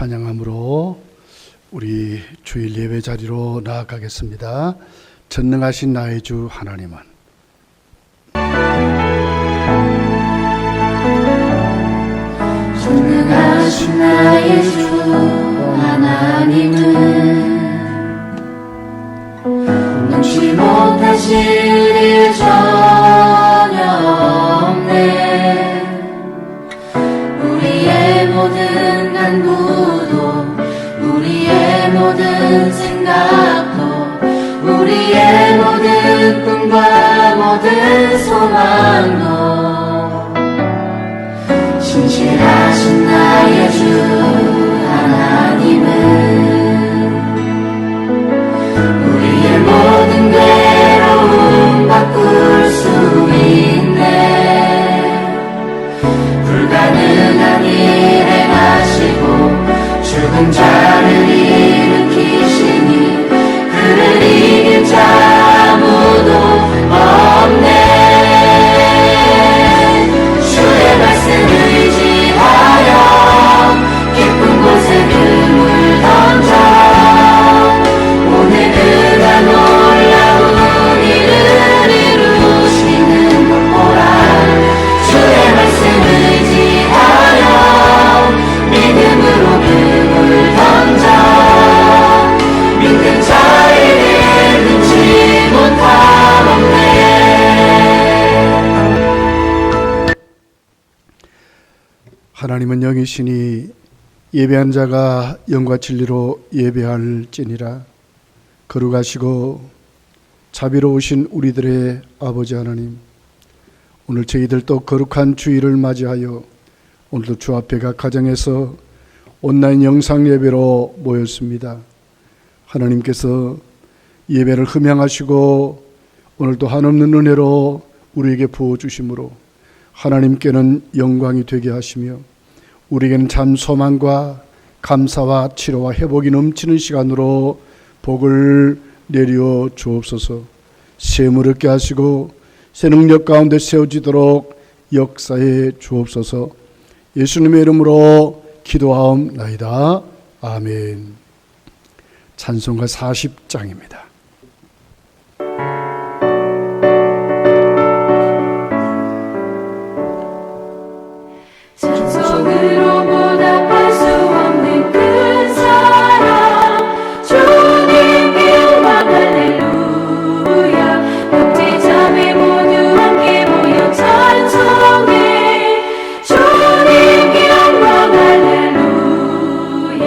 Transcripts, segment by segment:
찬양함으로 우리 주일 예배 자리로 나아가겠습니다. 전능하신 나의 주 하나님은 전능하신 나의 주 하나님은 능치 못하실 일 전혀 없네. 우리의 모든 간구도 우리의 모든 생각도 우리의 모든 꿈과 모든 소망도 신실하신 나의 주 하나님은 우리의 모든 괴로움 바꿀 수 있네. 불가능한 일 행하시고 죽은 자를 일으키시니 그를 이길 자 아무도 없네. 주의 말씀 의지하여 깊은 곳에 그물 던져 오늘 그가 놀라운 일을 이루시는 것 보라. 주의 말씀 의지하여 믿음으로 그물 던져 믿는 자에게 능치 못함 없네. 하나님은 영이시니 예배한 자가 영과 진리로 예배할지니라. 거룩하시고 자비로우신 우리들의 아버지 하나님, 오늘 저희들 또 거룩한 주일을 맞이하여 오늘도 주 앞에 각 가정에서 온라인 영상 예배로 모였습니다. 하나님께서 예배를 흠양하시고 오늘도 한없는 은혜로 우리에게 부어주심으로 하나님께는 영광이 되게 하시며 우리에게는 참 소망과 감사와 치료와 회복이 넘치는 시간으로 복을 내려 주옵소서. 샘을 얻게 하시고 새 능력 가운데 세워지도록 역사해 주옵소서. 예수님의 이름으로 기도하옵나이다. 아멘. 찬송가 40장입니다. 찬송으로 보답할 수 없는 큰 사랑 주님께 영광 할렐루야. 형제자매 모두 함께 모여 찬송해 주님께 영광 할렐루야.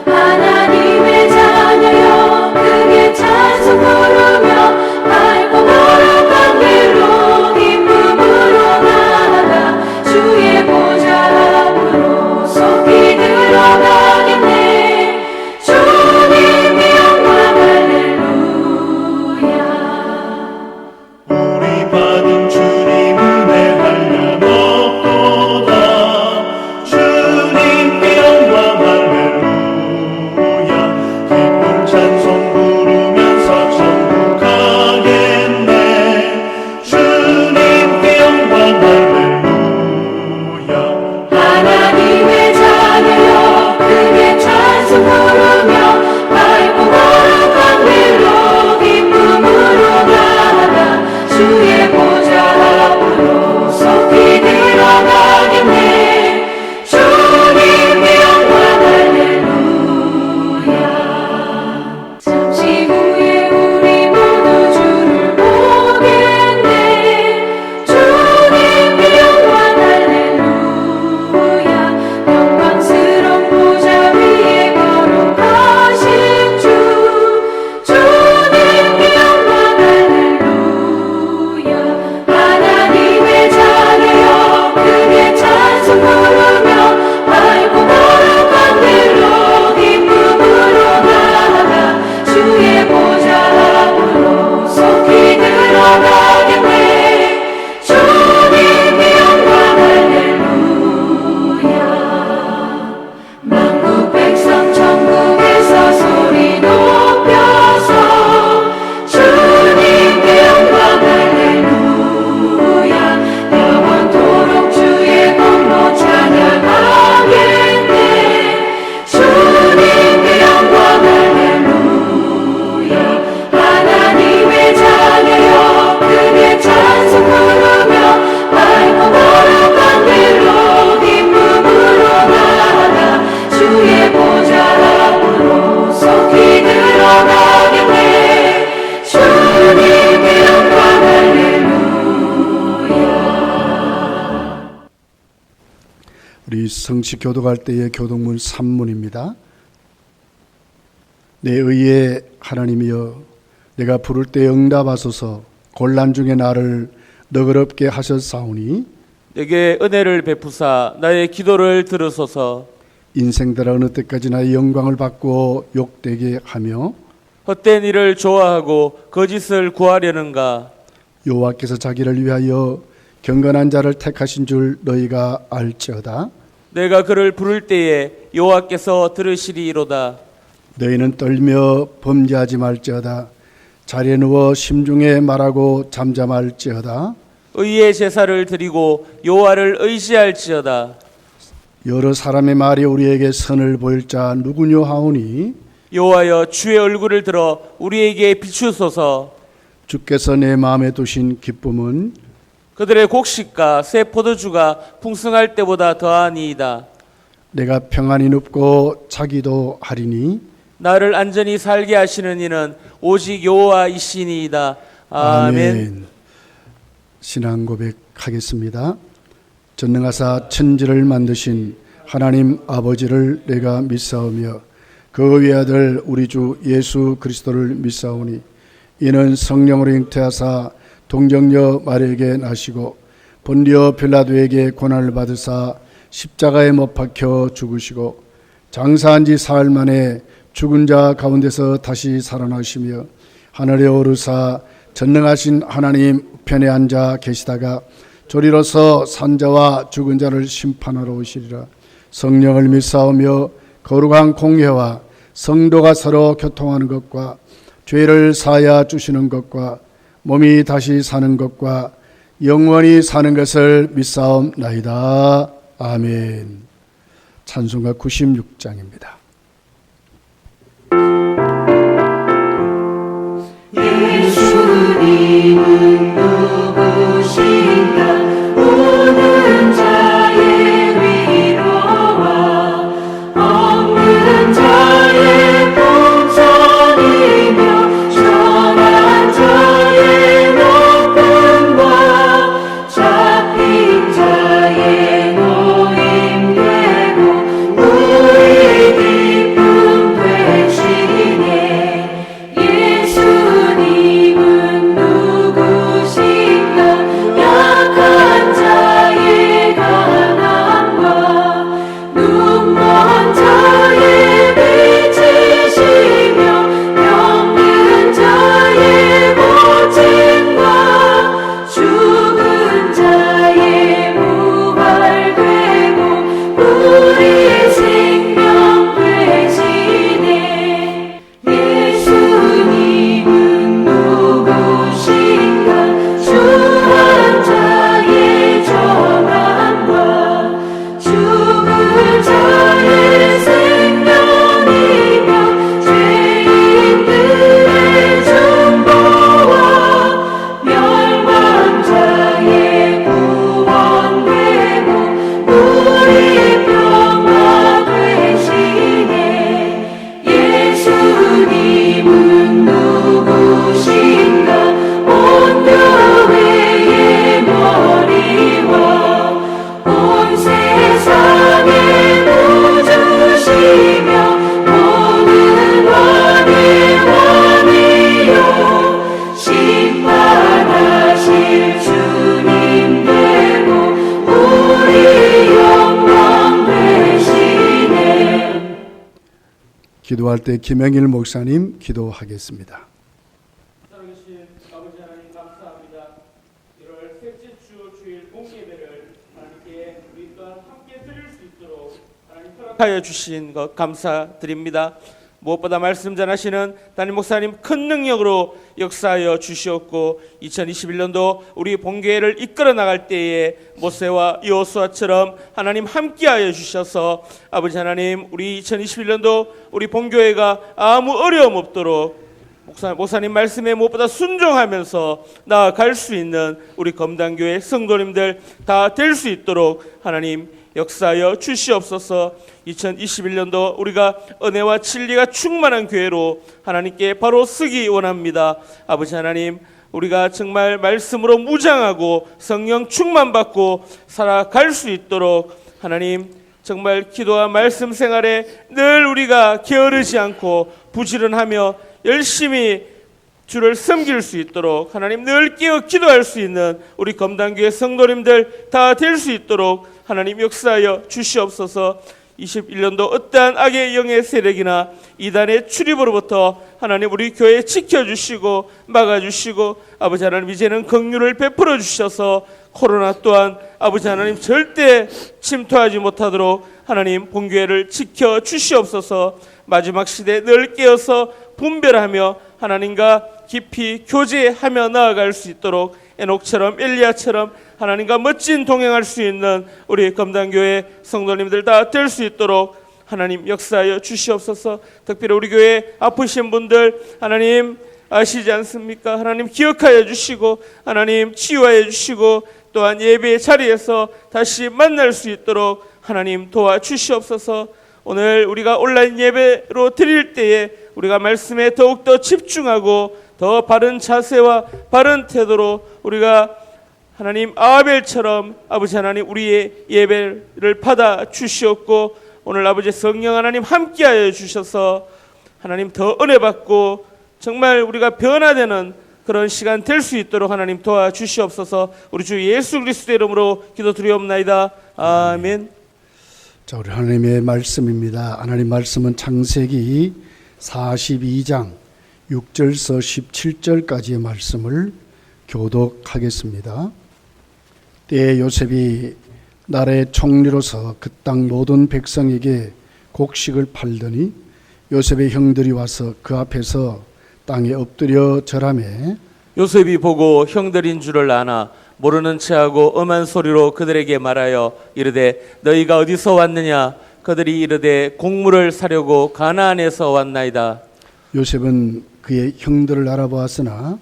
하나님의 자녀여 크게 찬송해 성시 교독할 때의 교독문 3문입니다. 내 의의 하나님이여 내가 부를 때 응답하소서. 곤란 중에 나를 너그럽게 하셨사오니 내게 은혜를 베푸사 나의 기도를 들으소서. 인생들 어느 때까지 나의 영광을 받고 욕되게 하며 헛된 일을 좋아하고 거짓을 구하려는가. 여호와께서 자기를 위하여 경건한 자를 택하신 줄 너희가 알지어다. 내가 그를 부를 때에 여호와께서 들으시리이로다. 너희는 떨며 범죄하지 말지어다. 자리에 누워 심중에 말하고 잠잠할지어다. 의의 제사를 드리고 여호와를 의지할지어다. 여러 사람의 말이 우리에게 선을 보일 자 누구뇨 하오니 여호와여 주의 얼굴을 들어 우리에게 비추소서. 주께서 내 마음에 두신 기쁨은 그들의 곡식과 새 포도주가 풍성할 때보다 더하니이다. 내가 평안히 눕고 자기도 하리니 나를 안전히 살게 하시는 이는 오직 여호와이시니이다. 아멘. 신앙 고백하겠습니다. 전능하사 천지를 만드신 하나님 아버지를 내가 믿사오며 그 외아들 우리 주 예수 그리스도를 믿사오니 이는 성령으로 잉태하사 동정녀 마리에게 나시고 본디오 빌라도에게 고난을 받으사 십자가에 못 박혀 죽으시고 장사한 지 사흘 만에 죽은 자 가운데서 다시 살아나시며 하늘에 오르사 전능하신 하나님 우편에 앉아 계시다가 조리로서 산자와 죽은 자를 심판하러 오시리라. 성령을 믿사오며 거룩한 공회와 성도가 서로 교통하는 것과 죄를 사하여 주시는 것과 몸이 다시 사는 것과 영원히 사는 것을 믿사옵나이다. 아멘. 찬송가 96장입니다. 예수님은 누구신가 우는 자의 위로와 없는 자의 풍성이며 전한 자의 높음과 잡힌 자의 노임되고 우리 기쁨 되시네. 예수님은 누구신가 약한 자의 가난과 눈먼 자의 빛이시며 병든 자의 고침과 죽은 자의 부활되고 우리 생명 되시네. 예수님은 누구신가 주한 자의 전함과 죽은 자의 생명이며 죄인들의 중보와 멸망 자의 구원되고 우리 평화 되시네. 예수님은 누구신가 온 교회의 머리와 온 세상의 구주시며 모든 왕의 왕이요 심판하실 주님 되고 우리 영광 되시네. 기도할 때 김영일 목사님 기도하겠습니다. 살아계신 아버지 하나님 감사합니다. 1월 셋째 주 주일 공예배를 하나님께 우리 또한 함께 드릴 수 있도록 하나님 허락하여 주신 것 감사드립니다. 무엇보다 말씀 전하시는 담임 목사님 큰 능력으로 역사하여 주시었고 2021년도 우리 본교회를 이끌어 나갈 때에 모세와 여호수아처럼 하나님 함께하여 주셔서 아버지 하나님 우리 2021년도 우리 본교회가 아무 어려움 없도록 목사님 말씀에 무엇보다 순종하면서 나아갈 수 있는 우리 검단교회 성도님들 다 될 수 있도록 하나님 역사하여 주시옵소서. 2021년도 우리가 은혜와 진리가 충만한 교회로 하나님께 바로 서기 원합니다. 아버지 하나님 우리가 정말 말씀으로 무장하고 성령 충만받고 살아갈 수 있도록 하나님 정말 기도와 말씀 생활에 늘 우리가 게으르지 않고 부지런하며 열심히 주를 섬길 수 있도록 하나님 늘 깨어 기도할 수 있는 우리 검단교회 성도님들 다 될 수 있도록 하나님 역사하여 주시옵소서. 21년도 어떠한 악의 영의 세력이나 이단의 출입으로부터 하나님 우리 교회 지켜주시고 막아주시고 아버지 하나님 이제는 긍휼을 베풀어 주셔서 코로나 또한 아버지 하나님 절대 침투하지 못하도록 하나님 본교회를 지켜 주시옵소서. 마지막 시대에 늘 깨어서 분별하며 하나님과 깊이 교제하며 나아갈 수 있도록 에녹처럼 엘리야처럼 하나님과 멋진 동행할 수 있는 우리 검단교회 성도님들 다 될 수 있도록 하나님 역사하여 주시옵소서. 특별히 우리 교회 아프신 분들 하나님 아시지 않습니까? 하나님 기억하여 주시고 하나님 치유하여 주시고 또한 예배의 자리에서 다시 만날 수 있도록 하나님 도와주시옵소서. 오늘 우리가 온라인 예배로 드릴 때에 우리가 말씀에 더욱더 집중하고 더 바른 자세와 바른 태도로 우리가 하나님 아벨처럼 아버지 하나님 우리의 예배를 받아 주시옵고 오늘 아버지 성령 하나님 함께하여 주셔서 하나님 더 은혜 받고 정말 우리가 변화되는 그런 시간 될 수 있도록 하나님 도와주시옵소서. 우리 주 예수 그리스도의 이름으로 기도드리옵나이다. 아멘. 자, 우리 하나님의 말씀입니다. 하나님 말씀은 창세기 42장 6절서 17절까지의 말씀을 교독하겠습니다. 때에 요셉이 나라의 총리로서 그 땅 모든 백성에게 곡식을 팔더니 요셉의 형들이 와서 그 앞에서 땅에 엎드려 절하매 요셉이 보고 형들인 줄을 아나 모르는 체하고 엄한 소리로 그들에게 말하여 이르되 너희가 어디서 왔느냐. 그들이 이르되 곡물을 사려고 가나안에서 왔나이다. 요셉은 그의 형들을 알아보았으나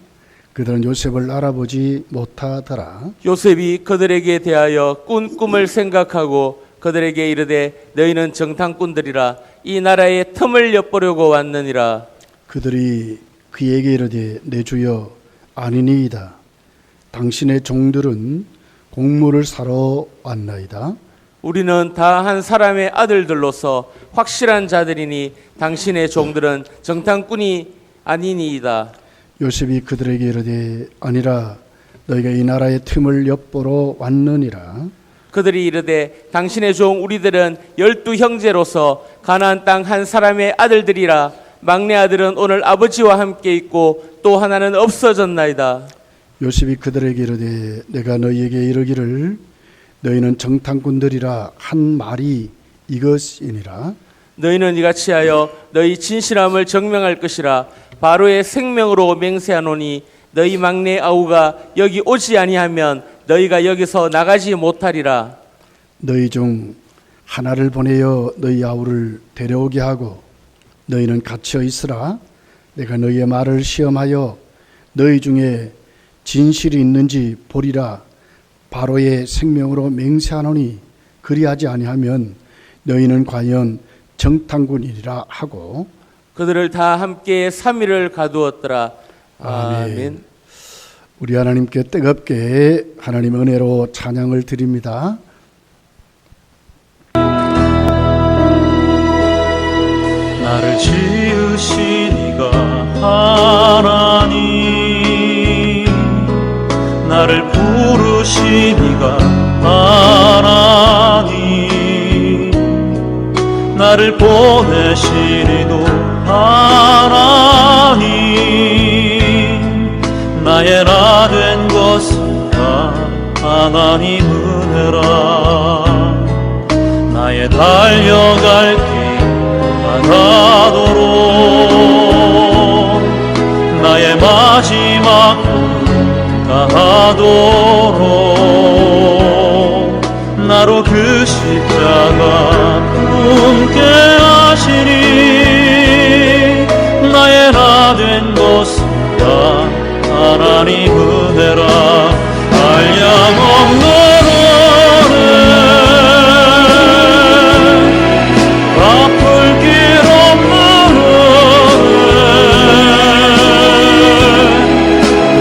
그들은 요셉을 알아보지 못하더라. 요셉이 그들에게 대하여 꾼 꿈을 생각하고 그들에게 이르되 너희는 정탐꾼들이라 이 나라의 틈을 엿보려고 왔느니라. 그들이 그에게 이르되 내 주여 아니니이다. 당신의 종들은 곡물을 사러 왔나이다. 우리는 다 한 사람의 아들들로서 확실한 자들이니 당신의 종들은 정탐꾼이 아니니이다. 요셉이 그들에게 이르되 아니라 너희가 이 나라의 틈을 엿보러 왔느니라. 그들이 이르되 당신의 종 우리들은 12 형제로서 가나안 땅 한 사람의 아들들이라. 막내 아들은 오늘 아버지와 함께 있고 또 하나는 없어졌나이다. 요셉이 그들에게 이르되 내가 너희에게 이르기를 너희는 정탐꾼들이라 한 말이 이것이니라. 너희는 이같이 하여 너희 진실함을 증명할 것이라. 바로의 생명으로 맹세하노니 너희 막내 아우가 여기 오지 아니하면 너희가 여기서 나가지 못하리라. 너희 중 하나를 보내어 너희 아우를 데려오게 하고 너희는 갇혀 있으라. 내가 너희의 말을 시험하여 너희 중에 진실이 있는지 보리라. 바로의 생명으로 맹세하노니 그리하지 아니하면 너희는 과연 정탐꾼이리라 하고 그들을 다 함께 3일을 가두었더라. 아멘. 우리 하나님께 뜨겁게 하나님 은혜로 찬양을 드립니다. 나를 지으신 이가 하나님, 나를 부르신 이가 하나님, 나를 보내신 이도 하나님, 나의 나 된 것은 다 하나님 은혜라. 나의 달려갈 길 가도록 나의 마지막 꿈 다하도록 나로 그 십자가 함께 하시니 나의 나 된 것은 다 하나님 은혜라. 한량없는 은혜 갚을 길 없는 은혜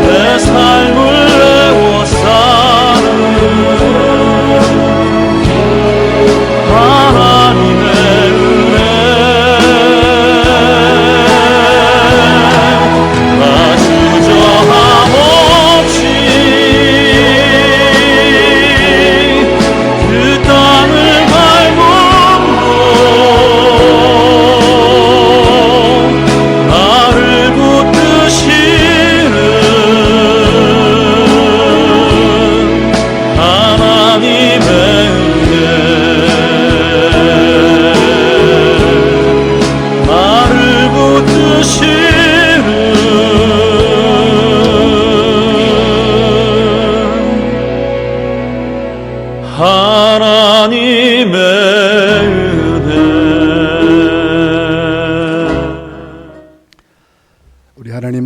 내 삶을 내어 사는 하나님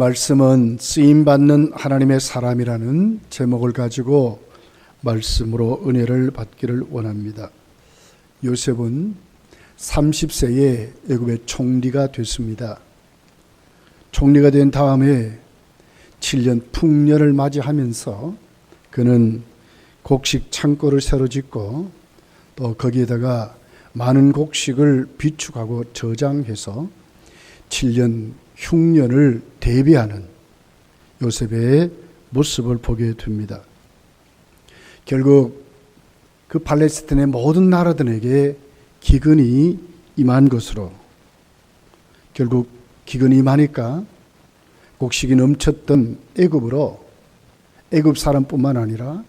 말씀은 쓰임받는 하나님의 사람이라는 제목을 가지고 말씀으로 은혜를 받기를 원합니다. 요셉은 30세에 애굽의 총리가 됐습니다. 총리가 된 다음에 7년 풍년을 맞이하면서 그는 곡식 창고를 새로 짓고 또 거기에다가 많은 곡식을 비축하고 저장해서 7년 흉년을 대비하는 요셉의 모습을 보게 됩니다. 결국 그 팔레스틴의 모든 나라들에게 기근이 임한 것으로, 결국 기근이 임하니까 곡식이 넘쳤던 애굽으로 애굽 사람뿐만 아니라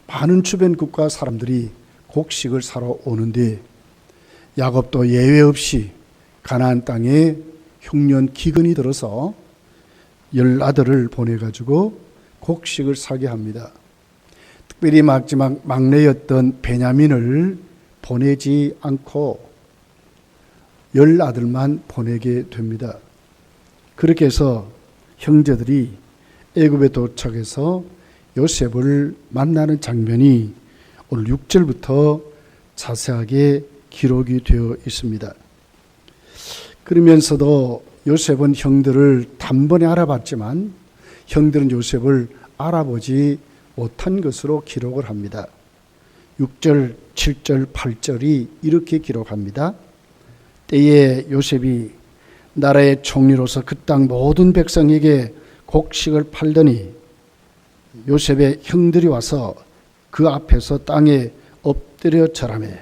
많은 주변 국가 사람들이 곡식을 사러 오는데 야곱도 예외 없이 가나안 땅에 흉년 기근이 들어서 10아들을 보내가지고 곡식을 사게 합니다. 특별히 마지막 막내였던 베냐민을 보내지 않고 10아들만 보내게 됩니다. 그렇게 해서 형제들이 애굽에 도착해서 요셉을 만나는 장면이 오늘 6절부터 자세하게 기록이 되어 있습니다. 그러면서도 요셉은 형들을 단번에 알아봤지만 형들은 요셉을 알아보지 못한 것으로 기록을 합니다. 6절, 7절, 8절이 이렇게 기록합니다. 때에 요셉이 나라의 총리로서 그 땅 모든 백성에게 곡식을 팔더니 요셉의 형들이 와서 그 앞에서 땅에 엎드려 절하매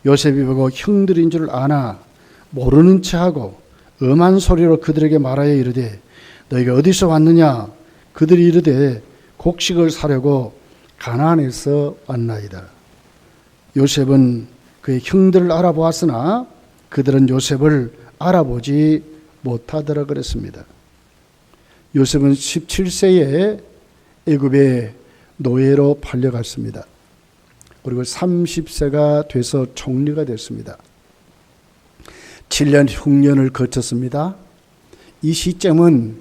요셉이 보고 형들인 줄 아나 모르는 체하고 엄한 소리로 그들에게 말하여 이르되 너희가 어디서 왔느냐? 그들이 이르되 곡식을 사려고 가나안에서 왔나이다. 요셉은 그의 형들을 알아보았으나 그들은 요셉을 알아보지 못하더라 그랬습니다. 요셉은 17세에 애굽의 노예로 팔려갔습니다. 그리고 30세가 돼서 총리가 됐습니다. 7년 흉년을 거쳤습니다. 이 시점은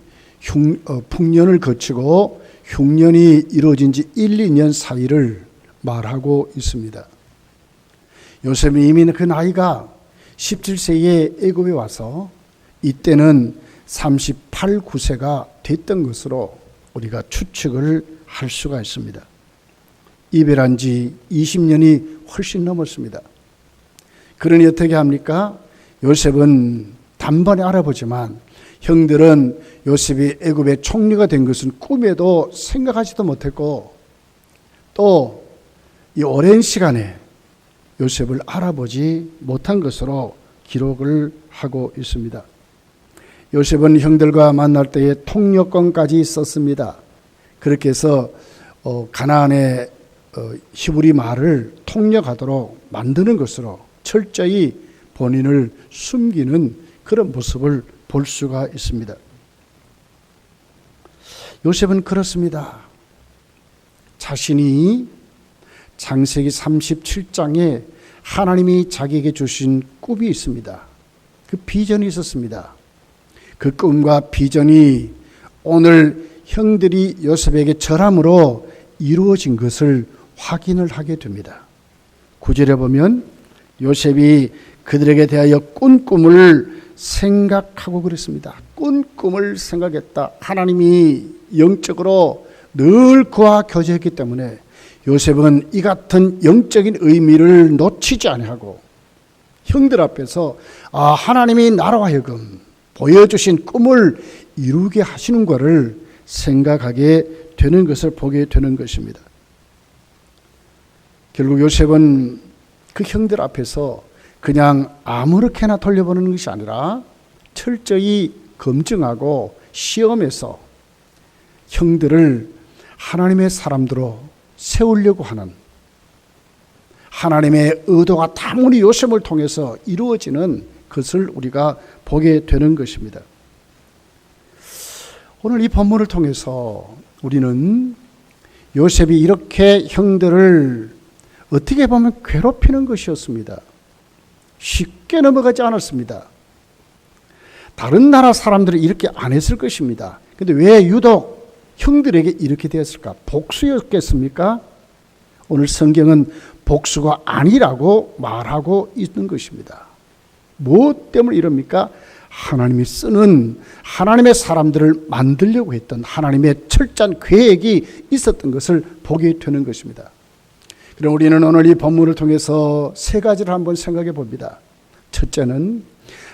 풍년을 거치고 흉년이 이루어진 지 1, 2년 사이를 말하고 있습니다. 요셉이 이미 그 나이가 17세에 애굽에 와서 이때는 38, 9세가 됐던 것으로 우리가 추측을 할 수가 있습니다. 이별한 지 20년이 훨씬 넘었습니다. 그러니 어떻게 합니까? 요셉은 단번에 알아보지만 형들은 요셉이 애굽의 총리가 된 것은 꿈에도 생각하지도 못했고 또 이 오랜 시간에 요셉을 알아보지 못한 것으로 기록을 하고 있습니다. 요셉은 형들과 만날 때에 통역권까지 썼습니다. 그렇게 해서 가나안의 히브리 말을 통역하도록 만드는 것으로 철저히 본인을 숨기는 그런 모습을 볼 수가 있습니다. 요셉은 그렇습니다. 자신이 창세기 37장에 하나님이 자기에게 주신 꿈이 있습니다. 그 비전이 있었습니다. 그 꿈과 비전이 오늘 형들이 요셉에게 절함으로 이루어진 것을 확인을 하게 됩니다. 9절에 보면 요셉이 그들에게 대하여 꾼 꿈을 생각하고 그랬습니다. 꾼 꿈을 생각했다. 하나님이 영적으로 늘 그와 교제했기 때문에 요셉은 이 같은 영적인 의미를 놓치지 아니하고 형들 앞에서 하나님이 나로 하여금 보여주신 꿈을 이루게 하시는 것을 생각하게 되는 것을 보게 되는 것입니다. 결국 요셉은 그 형들 앞에서 그냥 아무렇게나 돌려보는 것이 아니라 철저히 검증하고 시험해서 형들을 하나님의 사람들로 세우려고 하는 하나님의 의도가 다분히 요셉을 통해서 이루어지는 것을 우리가 보게 되는 것입니다. 오늘 이 본문을 통해서 우리는 요셉이 이렇게 형들을 어떻게 보면 괴롭히는 것이었습니다. 쉽게 넘어가지 않았습니다. 다른 나라 사람들이 이렇게 안 했을 것입니다. 근데 왜 유독 형들에게 이렇게 되었을까? 복수였겠습니까? 오늘 성경은 복수가 아니라고 말하고 있는 것입니다. 무엇 때문에 이럽니까? 하나님이 쓰는 하나님의 사람들을 만들려고 했던 하나님의 철저한 계획이 있었던 것을 보게 되는 것입니다. 그럼 우리는 오늘 이 본문을 통해서 세 가지를 한번 생각해 봅니다. 첫째는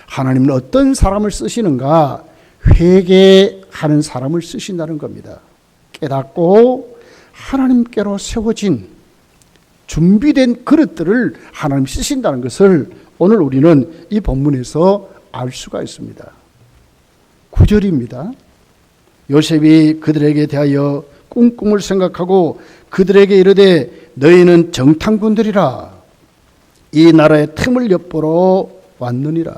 하나님은 어떤 사람을 쓰시는가? 회개하는 사람을 쓰신다는 겁니다. 깨닫고 하나님께로 세워진 준비된 그릇들을 하나님 쓰신다는 것을 오늘 우리는 이 본문에서 알 수가 있습니다. 9절입니다. 요셉이 그들에게 대하여 꿈꿈을 생각하고 그들에게 이르되 너희는 정탐꾼들이라 이 나라의 틈을 엿보러 왔느니라.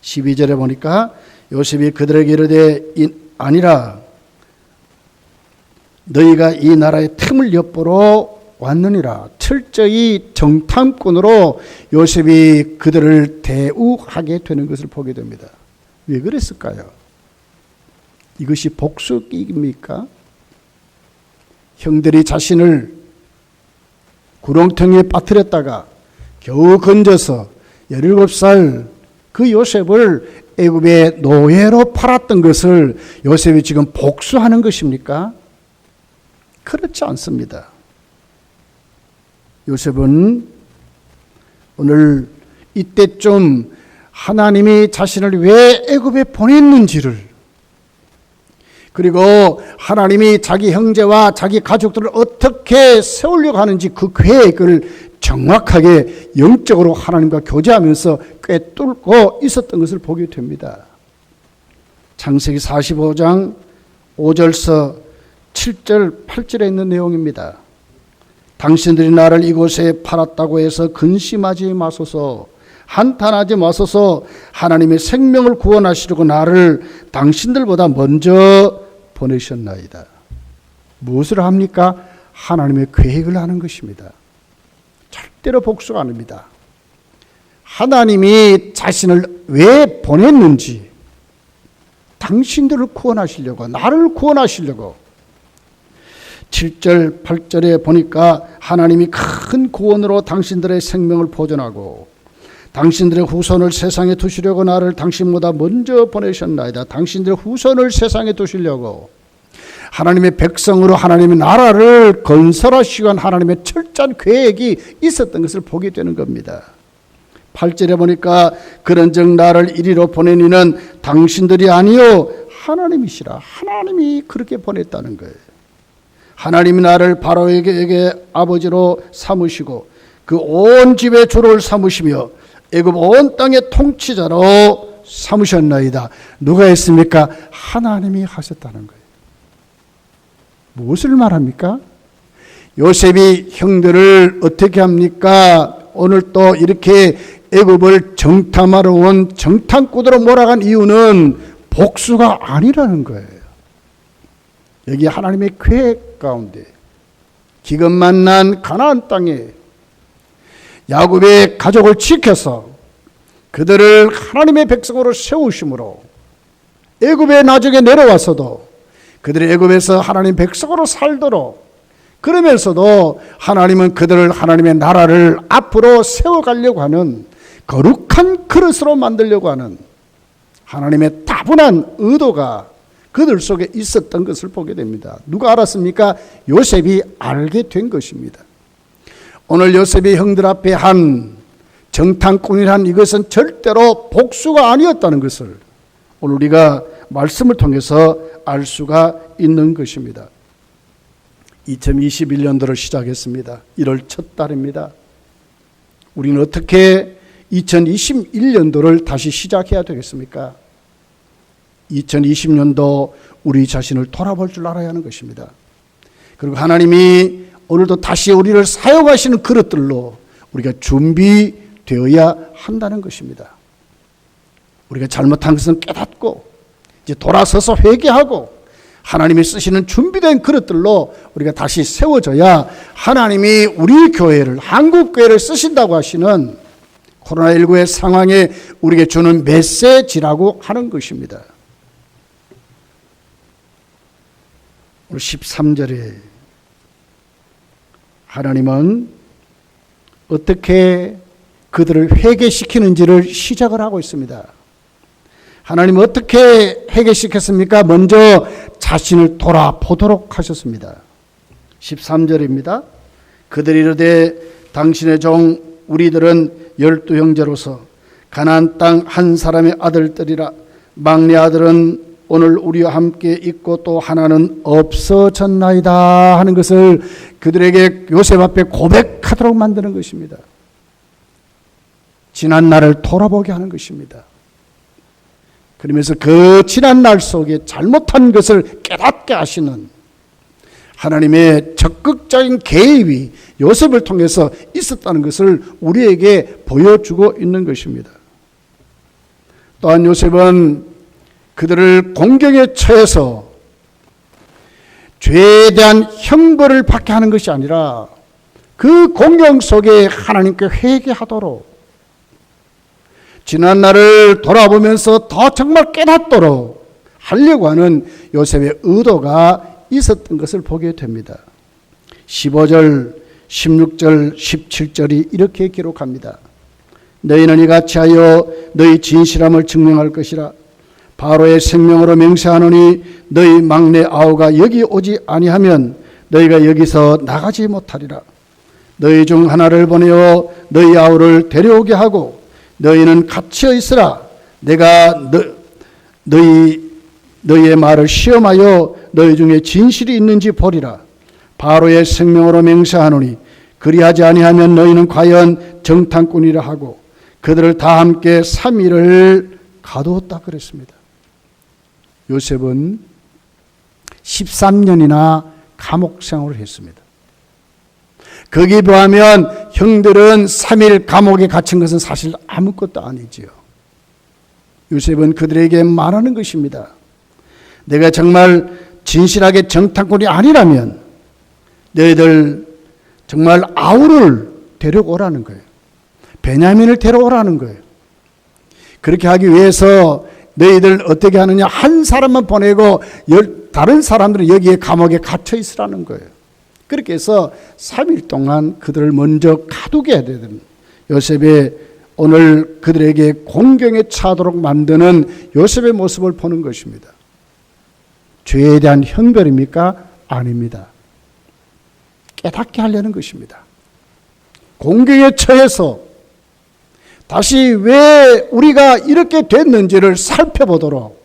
12절에 보니까 요셉이 그들에게 이르되 아니라 너희가 이 나라의 틈을 엿보러 왔느니라. 철저히 정탐꾼으로 요셉이 그들을 대우하게 되는 것을 보게 됩니다. 왜 그랬을까요? 이것이 복수입니까? 형들이 자신을 구렁텅이에 빠뜨렸다가 겨우 건져서 17살 그 요셉을 애굽의 노예로 팔았던 것을 요셉이 지금 복수하는 것입니까? 그렇지 않습니다. 요셉은 오늘 이때쯤 하나님이 자신을 왜 애굽에 보냈는지를, 그리고 하나님이 자기 형제와 자기 가족들을 어떻게 세우려고 하는지 그 계획을 정확하게 영적으로 하나님과 교제하면서 꿰뚫고 있었던 것을 보게 됩니다. 창세기 45장 5절서 7절 8절에 있는 내용입니다. 당신들이 나를 이곳에 팔았다고 해서 근심하지 마소서, 한탄하지 마소서. 하나님의 생명을 구원하시려고 나를 당신들보다 먼저 보내셨나이다. 무엇을 합니까? 하나님의 계획을 하는 것입니다. 절대로 복수가 아닙니다. 하나님이 자신을 왜 보냈는지, 당신들을 구원하시려고, 나를 구원하시려고. 7절 8절에 보니까 하나님이 큰 구원으로 당신들의 생명을 보존하고 당신들의 후손을 세상에 두시려고 나를 당신보다 먼저 보내셨나이다. 당신들의 후손을 세상에 두시려고 하나님의 백성으로 하나님의 나라를 건설하시기 위한 하나님의 철저한 계획이 있었던 것을 보게 되는 겁니다. 8절에 보니까 그런즉 나를 이리로 보내니는 당신들이 아니요 하나님이시라. 하나님이 그렇게 보냈다는 거예요. 하나님이 나를 바로에게 아버지로 삼으시고 그 온 집의 주를 삼으시며 애굽 온 땅의 통치자로 삼으셨나이다. 누가 했습니까? 하나님이 하셨다는 거예요. 무엇을 말합니까? 요셉이 형들을 어떻게 합니까? 오늘 또 이렇게 애굽을 정탐하러 온 정탐꾼으로 몰아간 이유는 복수가 아니라는 거예요. 여기 하나님의 계획 가운데 기근 만난 가나안 땅에 야곱의 가족을 지켜서 그들을 하나님의 백성으로 세우심으로 애굽에 나중에 내려와서도 그들이 애굽에서 하나님 백성으로 살도록, 그러면서도 하나님은 그들을 하나님의 나라를 앞으로 세워가려고 하는 거룩한 그릇으로 만들려고 하는 하나님의 다분한 의도가 그들 속에 있었던 것을 보게 됩니다. 누가 알았습니까? 요셉이 알게 된 것입니다. 오늘 요셉이 형들 앞에 한 정탐꾼이란 이것은 절대로 복수가 아니었다는 것을 오늘 우리가 말씀을 통해서 알 수가 있는 것입니다. 2021년도를 시작했습니다. 1월 첫 달입니다. 우리는 어떻게 2021년도를 다시 시작해야 되겠습니까? 2020년도 우리 자신을 돌아볼 줄 알아야 하는 것입니다. 그리고 하나님이 오늘도 다시 우리를 사용하시는 그릇들로 우리가 준비되어야 한다는 것입니다. 우리가 잘못한 것은 깨닫고 이제 돌아서서 회개하고 하나님이 쓰시는 준비된 그릇들로 우리가 다시 세워져야 하나님이 우리 교회를, 한국 교회를 쓰신다고 하시는 코로나19의 상황에 우리에게 주는 메시지라고 하는 것입니다. 오늘 13절에 하나님은 어떻게 그들을 회개시키는지를 시작을 하고 있습니다. 하나님은 어떻게 회개시켰습니까? 먼저 자신을 돌아보도록 하셨습니다. 13절입니다. 그들이 이르되 당신의 종 우리들은 12형제로서 가나안 땅 한 사람의 아들들이라. 막내 아들은 오늘 우리와 함께 있고 또 하나는 없어졌나이다 하는 것을 그들에게 요셉 앞에 고백하도록 만드는 것입니다. 지난 날을 돌아보게 하는 것입니다. 그러면서 그 지난 날 속에 잘못한 것을 깨닫게 하시는 하나님의 적극적인 개입이 요셉을 통해서 있었다는 것을 우리에게 보여주고 있는 것입니다. 또한 요셉은 그들을 공경에 처해서 죄에 대한 형벌을 받게 하는 것이 아니라 그 공경 속에 하나님께 회개하도록 지난 날을 돌아보면서 더 정말 깨닫도록 하려고 하는 요셉의 의도가 있었던 것을 보게 됩니다. 15절, 16절, 17절이 이렇게 기록합니다. 너희는 이같이 하여 너희 진실함을 증명할 것이라. 바로의 생명으로 맹세하노니 너희 막내 아우가 여기 오지 아니하면 너희가 여기서 나가지 못하리라. 너희 중 하나를 보내어 너희 아우를 데려오게 하고 너희는 갇혀 있으라. 내가 너희의 말을 시험하여 너희 중에 진실이 있는지 보리라. 바로의 생명으로 맹세하노니 그리하지 아니하면 너희는 과연 정탐꾼이라 하고 그들을 다 함께 3일을 가두었다 그랬습니다. 요셉은 13년이나 감옥 생활을 했습니다. 거기에 비하면 형들은 3일 감옥에 갇힌 것은 사실 아무것도 아니지요. 요셉은 그들에게 말하는 것입니다. 내가 정말 진실하게 정탐꾼이 아니라면 너희들 정말 아우를 데려오라는 거예요. 베냐민을 데려오라는 거예요. 그렇게 하기 위해서 너희들 어떻게 하느냐, 한 사람만 보내고 다른 사람들은 여기에 감옥에 갇혀 있으라는 거예요. 그렇게 해서 3일 동안 그들을 먼저 가두게 해야 되는 요셉의 오늘 그들에게 공경에 차도록 만드는 요셉의 모습을 보는 것입니다. 죄에 대한 형벌입니까? 아닙니다. 깨닫게 하려는 것입니다. 공경에 처해서 다시 왜 우리가 이렇게 됐는지를 살펴보도록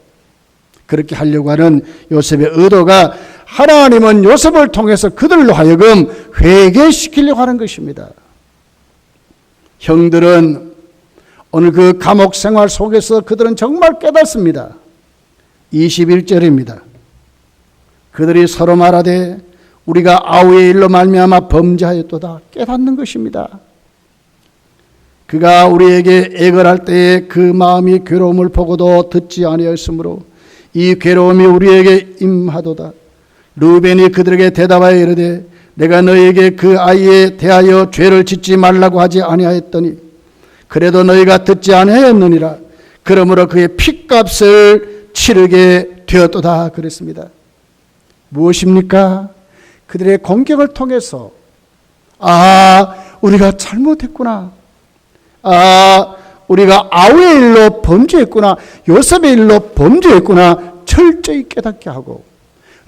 그렇게 하려고 하는 요셉의 의도가 하나님은 요셉을 통해서 그들로 하여금 회개시키려고 하는 것입니다. 형들은 오늘 그 감옥 생활 속에서 그들은 정말 깨닫습니다. 21절입니다. 그들이 서로 말하되 우리가 아우의 일로 말미암아 범죄하였도다. 깨닫는 것입니다. 그가 우리에게 애걸할 때에 그 마음이 괴로움을 보고도 듣지 아니하였으므로 이 괴로움이 우리에게 임하도다. 르우벤이 그들에게 대답하여 이르되 내가 너희에게 그 아이에 대하여 죄를 짓지 말라고 하지 아니하였더니 그래도 너희가 듣지 아니하였느니라. 그러므로 그의 핏값을 치르게 되었도다 그랬습니다. 무엇입니까? 그들의 공경을 통해서 우리가 잘못했구나. 우리가 아우의 일로 범죄했구나. 요셉의 일로 범죄했구나. 철저히 깨닫게 하고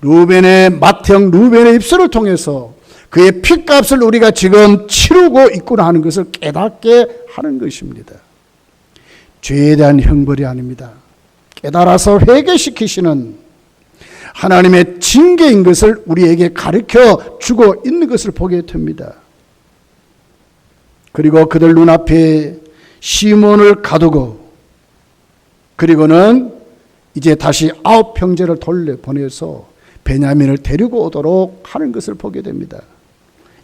루벤의 맏형 루벤의 입술을 통해서 그의 핏값을 우리가 지금 치르고 있구나 하는 것을 깨닫게 하는 것입니다. 죄에 대한 형벌이 아닙니다. 깨달아서 회개시키시는 하나님의 징계인 것을 우리에게 가르쳐 주고 있는 것을 보게 됩니다. 그리고 그들 눈앞에 시몬을 가두고 그리고는 이제 다시 9 형제를 돌려보내서 베냐민을 데리고 오도록 하는 것을 보게 됩니다.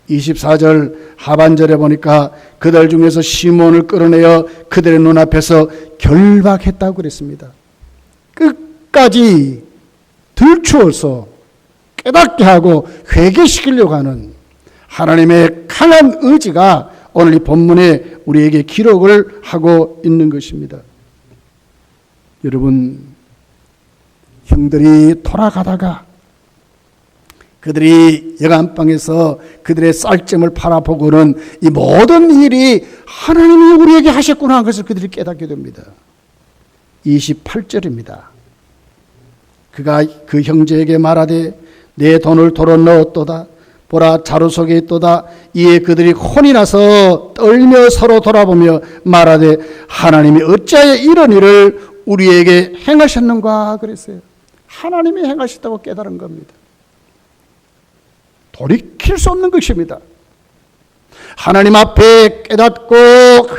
24절 하반절에 보니까 그들 중에서 시몬을 끌어내어 그들의 눈앞에서 결박했다고 그랬습니다. 끝까지 들추어서 깨닫게 하고 회개시키려고 하는 하나님의 강한 의지가 오늘 이 본문에 우리에게 기록을 하고 있는 것입니다. 여러분, 형들이 돌아가다가 그들이 여간방에서 그들의 쌀점을 팔아보고는 이 모든 일이 하나님이 우리에게 하셨구나 하는 것을 그들이 깨닫게 됩니다. 28절입니다. 그가 그 형제에게 말하되 내 돈을 도로 넣었도다. 보라 자루 속에 있도다. 이에 그들이 혼이 나서 떨며 서로 돌아보며 말하되 하나님이 어찌하여 이런 일을 우리에게 행하셨는가 그랬어요. 하나님이 행하셨다고 깨달은 겁니다. 돌이킬 수 없는 것입니다. 하나님 앞에 깨닫고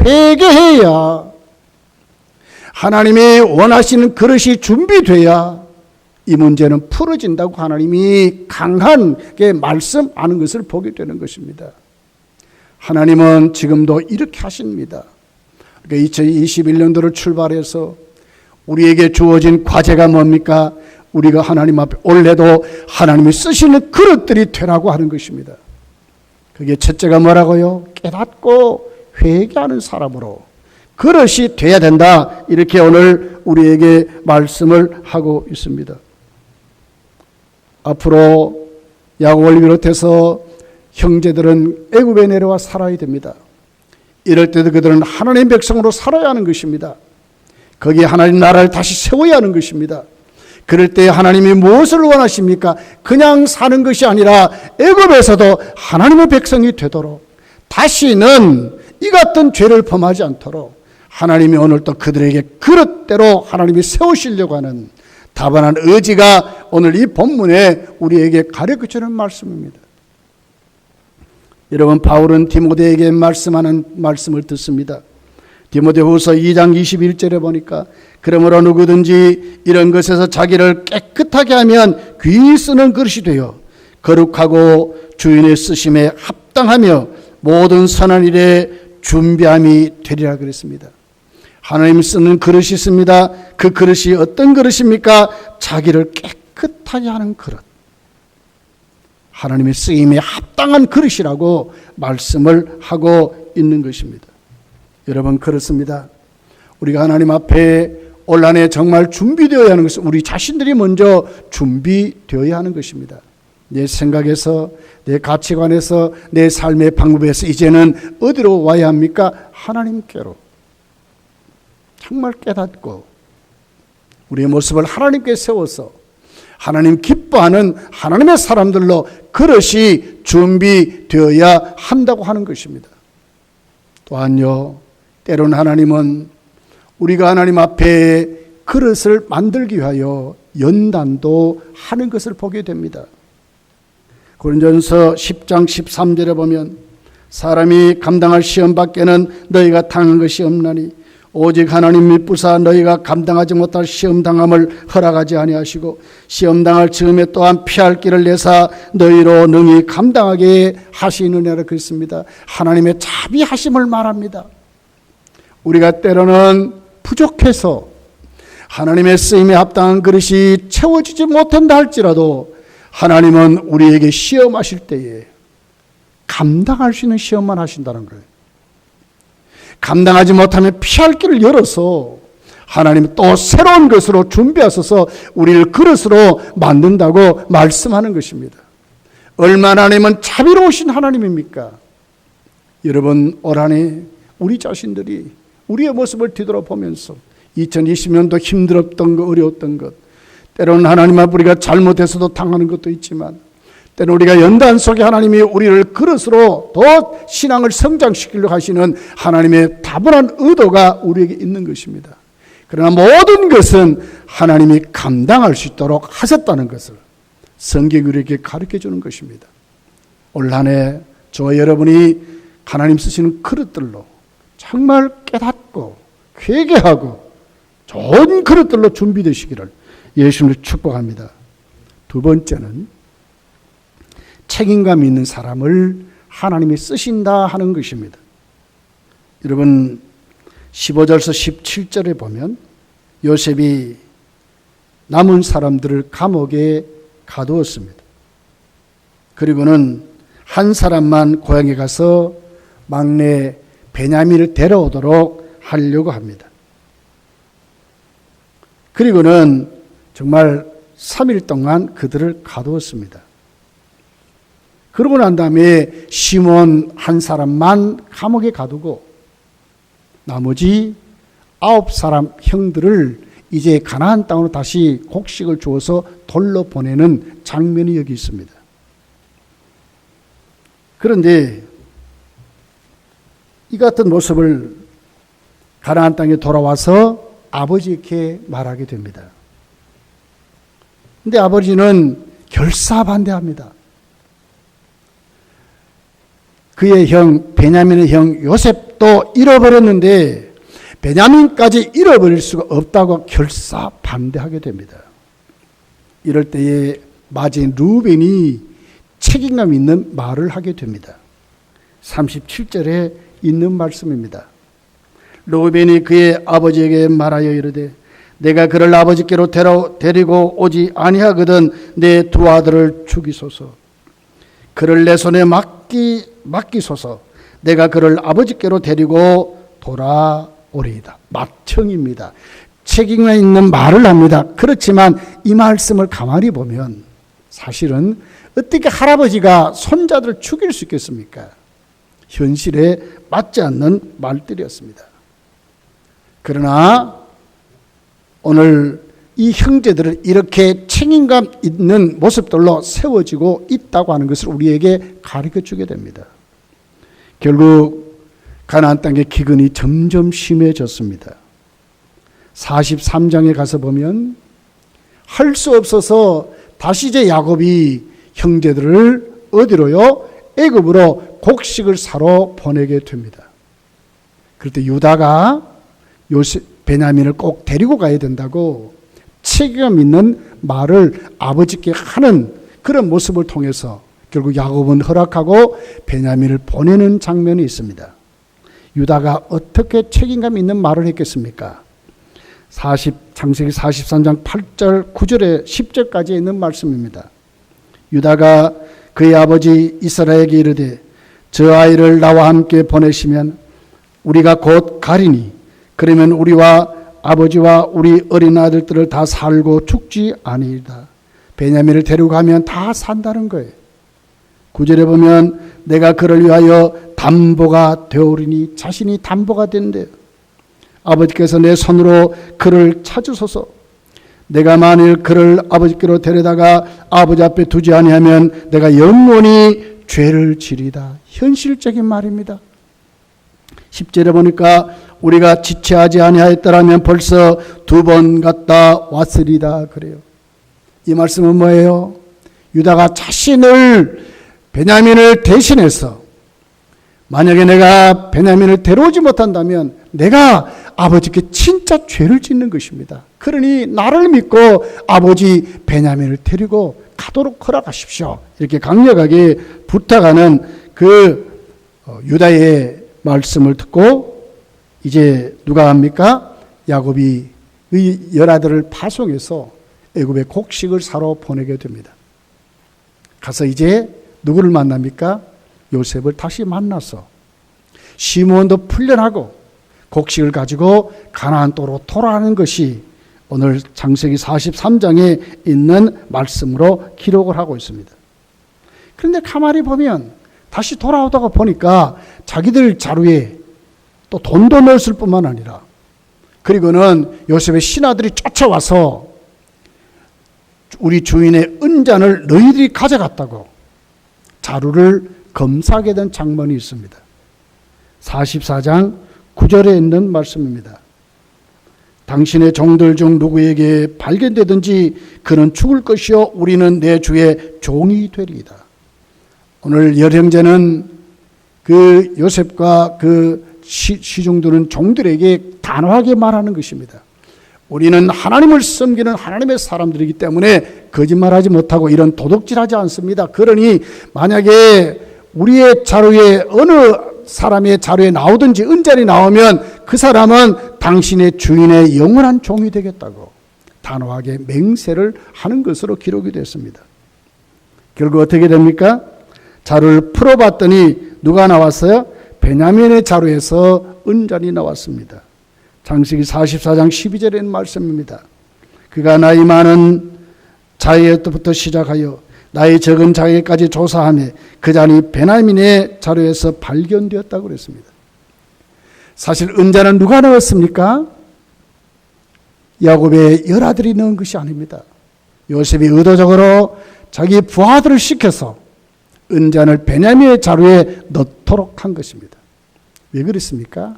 회개해야 하나님이 원하시는 그릇이 준비돼야 이 문제는 풀어진다고 하나님이 강하게 말씀하는 것을 보게 되는 것입니다. 하나님은 지금도 이렇게 하십니다. 그러니까 2021년도를 출발해서 우리에게 주어진 과제가 뭡니까? 우리가 하나님 앞에 올해도 하나님이 쓰시는 그릇들이 되라고 하는 것입니다. 그게 첫째가 뭐라고요? 깨닫고 회개하는 사람으로 그릇이 돼야 된다. 이렇게 오늘 우리에게 말씀을 하고 있습니다. 앞으로 야곱을 비롯해서 형제들은 애굽에 내려와 살아야 됩니다. 이럴 때도 그들은 하나님의 백성으로 살아야 하는 것입니다. 거기에 하나님 나라를 다시 세워야 하는 것입니다. 그럴 때 하나님이 무엇을 원하십니까? 그냥 사는 것이 아니라 애굽에서도 하나님의 백성이 되도록 다시는 이 같은 죄를 범하지 않도록 하나님이 오늘 또 그들에게 그릇대로 하나님이 세우시려고 하는 다분한 의지가 오늘 이 본문에 우리에게 가르쳐주는 말씀입니다. 여러분, 바울은 디모데에게 말씀하는 말씀을 듣습니다. 디모데후서 2장 21절에 보니까 그러므로 누구든지 이런 것에서 자기를 깨끗하게 하면 귀히 쓰는 그릇이 되어 거룩하고 주인의 쓰심에 합당하며 모든 선한 일에 준비함이 되리라 그랬습니다. 하나님 쓰는 그릇이 있습니다. 그 그릇이 어떤 그릇입니까? 자기를 깨끗하게 하는 그릇. 하나님의 쓰임에 합당한 그릇이라고 말씀을 하고 있는 것입니다. 여러분, 그렇습니다. 우리가 하나님 앞에 올 한해 정말 준비되어야 하는 것은 우리 자신들이 먼저 준비되어야 하는 것입니다. 내 생각에서, 내 가치관에서, 내 삶의 방법에서 이제는 어디로 와야 합니까? 하나님께로. 정말 깨닫고 우리의 모습을 하나님께 세워서 하나님 기뻐하는 하나님의 사람들로 그릇이 준비되어야 한다고 하는 것입니다. 또한요, 때로는 하나님은 우리가 하나님 앞에 그릇을 만들기 위하여 연단도 하는 것을 보게 됩니다. 고린도전서 10장 13절에 보면 사람이 감당할 시험 밖에는 너희가 당한 것이 없나니 오직 하나님 미쁘사 너희가 감당하지 못할 시험당함을 허락하지 아니하시고 시험당할 즈음에 또한 피할 길을 내사 너희로 능히 감당하게 하시느니라 그랬습니다. 하나님의 자비하심을 말합니다. 우리가 때로는 부족해서 하나님의 쓰임에 합당한 그릇이 채워지지 못한다 할지라도 하나님은 우리에게 시험하실 때에 감당할 수 있는 시험만 하신다는 거예요. 감당하지 못하면 피할 길을 열어서 하나님 또 새로운 것으로 준비하셔서 우리를 그릇으로 만든다고 말씀하는 것입니다. 얼마나 하나님은 자비로우신 하나님입니까? 여러분, 올 한해 우리 자신들이 우리의 모습을 뒤돌아보면서 2020년도 힘들었던 것, 어려웠던 것, 때로는 하나님 앞에 우리가 잘못해서도 당하는 것도 있지만 때는 우리가 연단 속에 하나님이 우리를 그릇으로 더 신앙을 성장시키려고 하시는 하나님의 다분한 의도가 우리에게 있는 것입니다. 그러나 모든 것은 하나님이 감당할 수 있도록 하셨다는 것을 성경이 우리에게 가르쳐 주는 것입니다. 올 한 해 저와 여러분이 하나님 쓰시는 그릇들로 정말 깨닫고 회개하고 좋은 그릇들로 준비되시기를 예수님을 축복합니다. 두 번째는 책임감 있는 사람을 하나님이 쓰신다 하는 것입니다. 여러분, 15절에서 17절에 보면 요셉이 남은 사람들을 감옥에 가두었습니다. 그리고는 한 사람만 고향에 가서 막내 베냐민을 데려오도록 하려고 합니다. 그리고는 정말 3일 동안 그들을 가두었습니다. 그러고 난 다음에 시몬 한 사람만 감옥에 가두고 나머지 9사람 형들을 이제 가나안 땅으로 다시 곡식을 주어서 돌려보내는 장면이 여기 있습니다. 그런데 이 같은 모습을 가나안 땅에 돌아와서 아버지께 말하게 됩니다. 근데 아버지는 결사반대합니다. 그의 형 베냐민의 형 요셉도 잃어버렸는데 베냐민까지 잃어버릴 수가 없다고 결사반대하게 됩니다. 이럴 때에 맞은 루벤이 책임감 있는 말을 하게 됩니다. 37절에 있는 말씀입니다. 루벤이 그의 아버지에게 말하여 이르되 내가 그를 아버지께로 데리고 오지 아니하거든 내 두 아들을 죽이소서. 그를 내 손에 맡기소서. 내가 그를 아버지께로 데리고 돌아오리이다. 맏형입니다. 책임감 있는 말을 합니다. 그렇지만 이 말씀을 가만히 보면 사실은 어떻게 할아버지가 손자들을 죽일 수 있겠습니까? 현실에 맞지 않는 말들이었습니다. 그러나 오늘 이 형제들은 이렇게 책임감 있는 모습들로 세워지고 있다고 하는 것을 우리에게 가르쳐 주게 됩니다. 결국 가나안 땅의 기근이 점점 심해졌습니다. 43장에 가서 보면 할 수 없어서 다시 이제 야곱이 형제들을 어디로요? 애굽으로 곡식을 사러 보내게 됩니다. 그럴 때 유다가 베냐민을 꼭 데리고 가야 된다고 책임감 있는 말을 아버지께 하는 그런 모습을 통해서 결국 야곱은 허락하고 베냐민을 보내는 장면이 있습니다. 유다가 어떻게 책임감 있는 말을 했겠습니까? 창세기 43장 8절 9절에 10절까지 있는 말씀입니다. 유다가 그의 아버지 이스라엘에게 이르되 저 아이를 나와 함께 보내시면 우리가 곧 가리니 그러면 우리와 아버지와 우리 어린 아들들을 다 살고 죽지 아니이다. 베냐민을 데리고 가면 다 산다는 거예요. 9절에 보면 내가 그를 위하여 담보가 되오리니 자신이 담보가 된대요. 아버지께서 내 손으로 그를 찾으소서. 내가 만일 그를 아버지께로 데려다가 아버지 앞에 두지 아니하면 내가 영원히 죄를 지리다. 현실적인 말입니다. 10절에 보니까 우리가 지체하지 아니하였더라면 벌써 2번 갔다 왔으리다 그래요. 이 말씀은 뭐예요? 유다가 자신을 베냐민을 대신해서 만약에 내가 베냐민을 데려오지 못한다면 내가 아버지께 진짜 죄를 짓는 것입니다. 그러니 나를 믿고 아버지 베냐민을 데리고 가도록 허락하십시오. 이렇게 강력하게 부탁하는 그 유다의 말씀을 듣고 이제 누가 합니까? 야곱이 의 열아들을 파송해서 애굽에 곡식을 사러 보내게 됩니다. 가서 이제 누구를 만납니까? 요셉을 다시 만나서 시므온도 풀려나고 곡식을 가지고 가나안 땅으로 돌아가는 것이 오늘 창세기 43장에 있는 말씀으로 기록을 하고 있습니다. 그런데 가만히 보면 다시 돌아오다가 보니까 자기들 자루에 또 돈도 넣었을 뿐만 아니라 그리고는 요셉의 신하들이 쫓아와서 우리 주인의 은잔을 너희들이 가져갔다고 자루를 검사하게 된 장면이 있습니다. 44장 9절에 있는 말씀입니다. 당신의 종들 중 누구에게 발견되든지 그는 죽을 것이요 우리는 내 주의 종이 되리이다. 오늘 열형제는 그 요셉과 그 시중들은 종들에게 단호하게 말하는 것입니다. 우리는 하나님을 섬기는 하나님의 사람들이기 때문에 거짓말하지 못하고 이런 도둑질하지 않습니다. 그러니 만약에 우리의 자루에 어느 사람의 자루에 나오든지 은잔이 나오면 그 사람은 당신의 주인의 영원한 종이 되겠다고 단호하게 맹세를 하는 것으로 기록이 됐습니다. 결국 어떻게 됩니까? 자루를 풀어봤더니 누가 나왔어요? 베냐민의 자루에서 은잔이 나왔습니다. 창세기 44장 12절에 있는 말씀입니다. 그가 나이 많은 자의 때부터 시작하여 나의 적은 자에게까지 조사하며 그 잔이 베냐민의 자료에서 발견되었다고 그랬습니다. 사실 은자는 누가 넣었습니까? 야곱의 열아들이 넣은 것이 아닙니다. 요셉이 의도적으로 자기 부하들을 시켜서 은잔을 베냐민의 자루에 넣도록 한 것입니다. 왜 그랬습니까?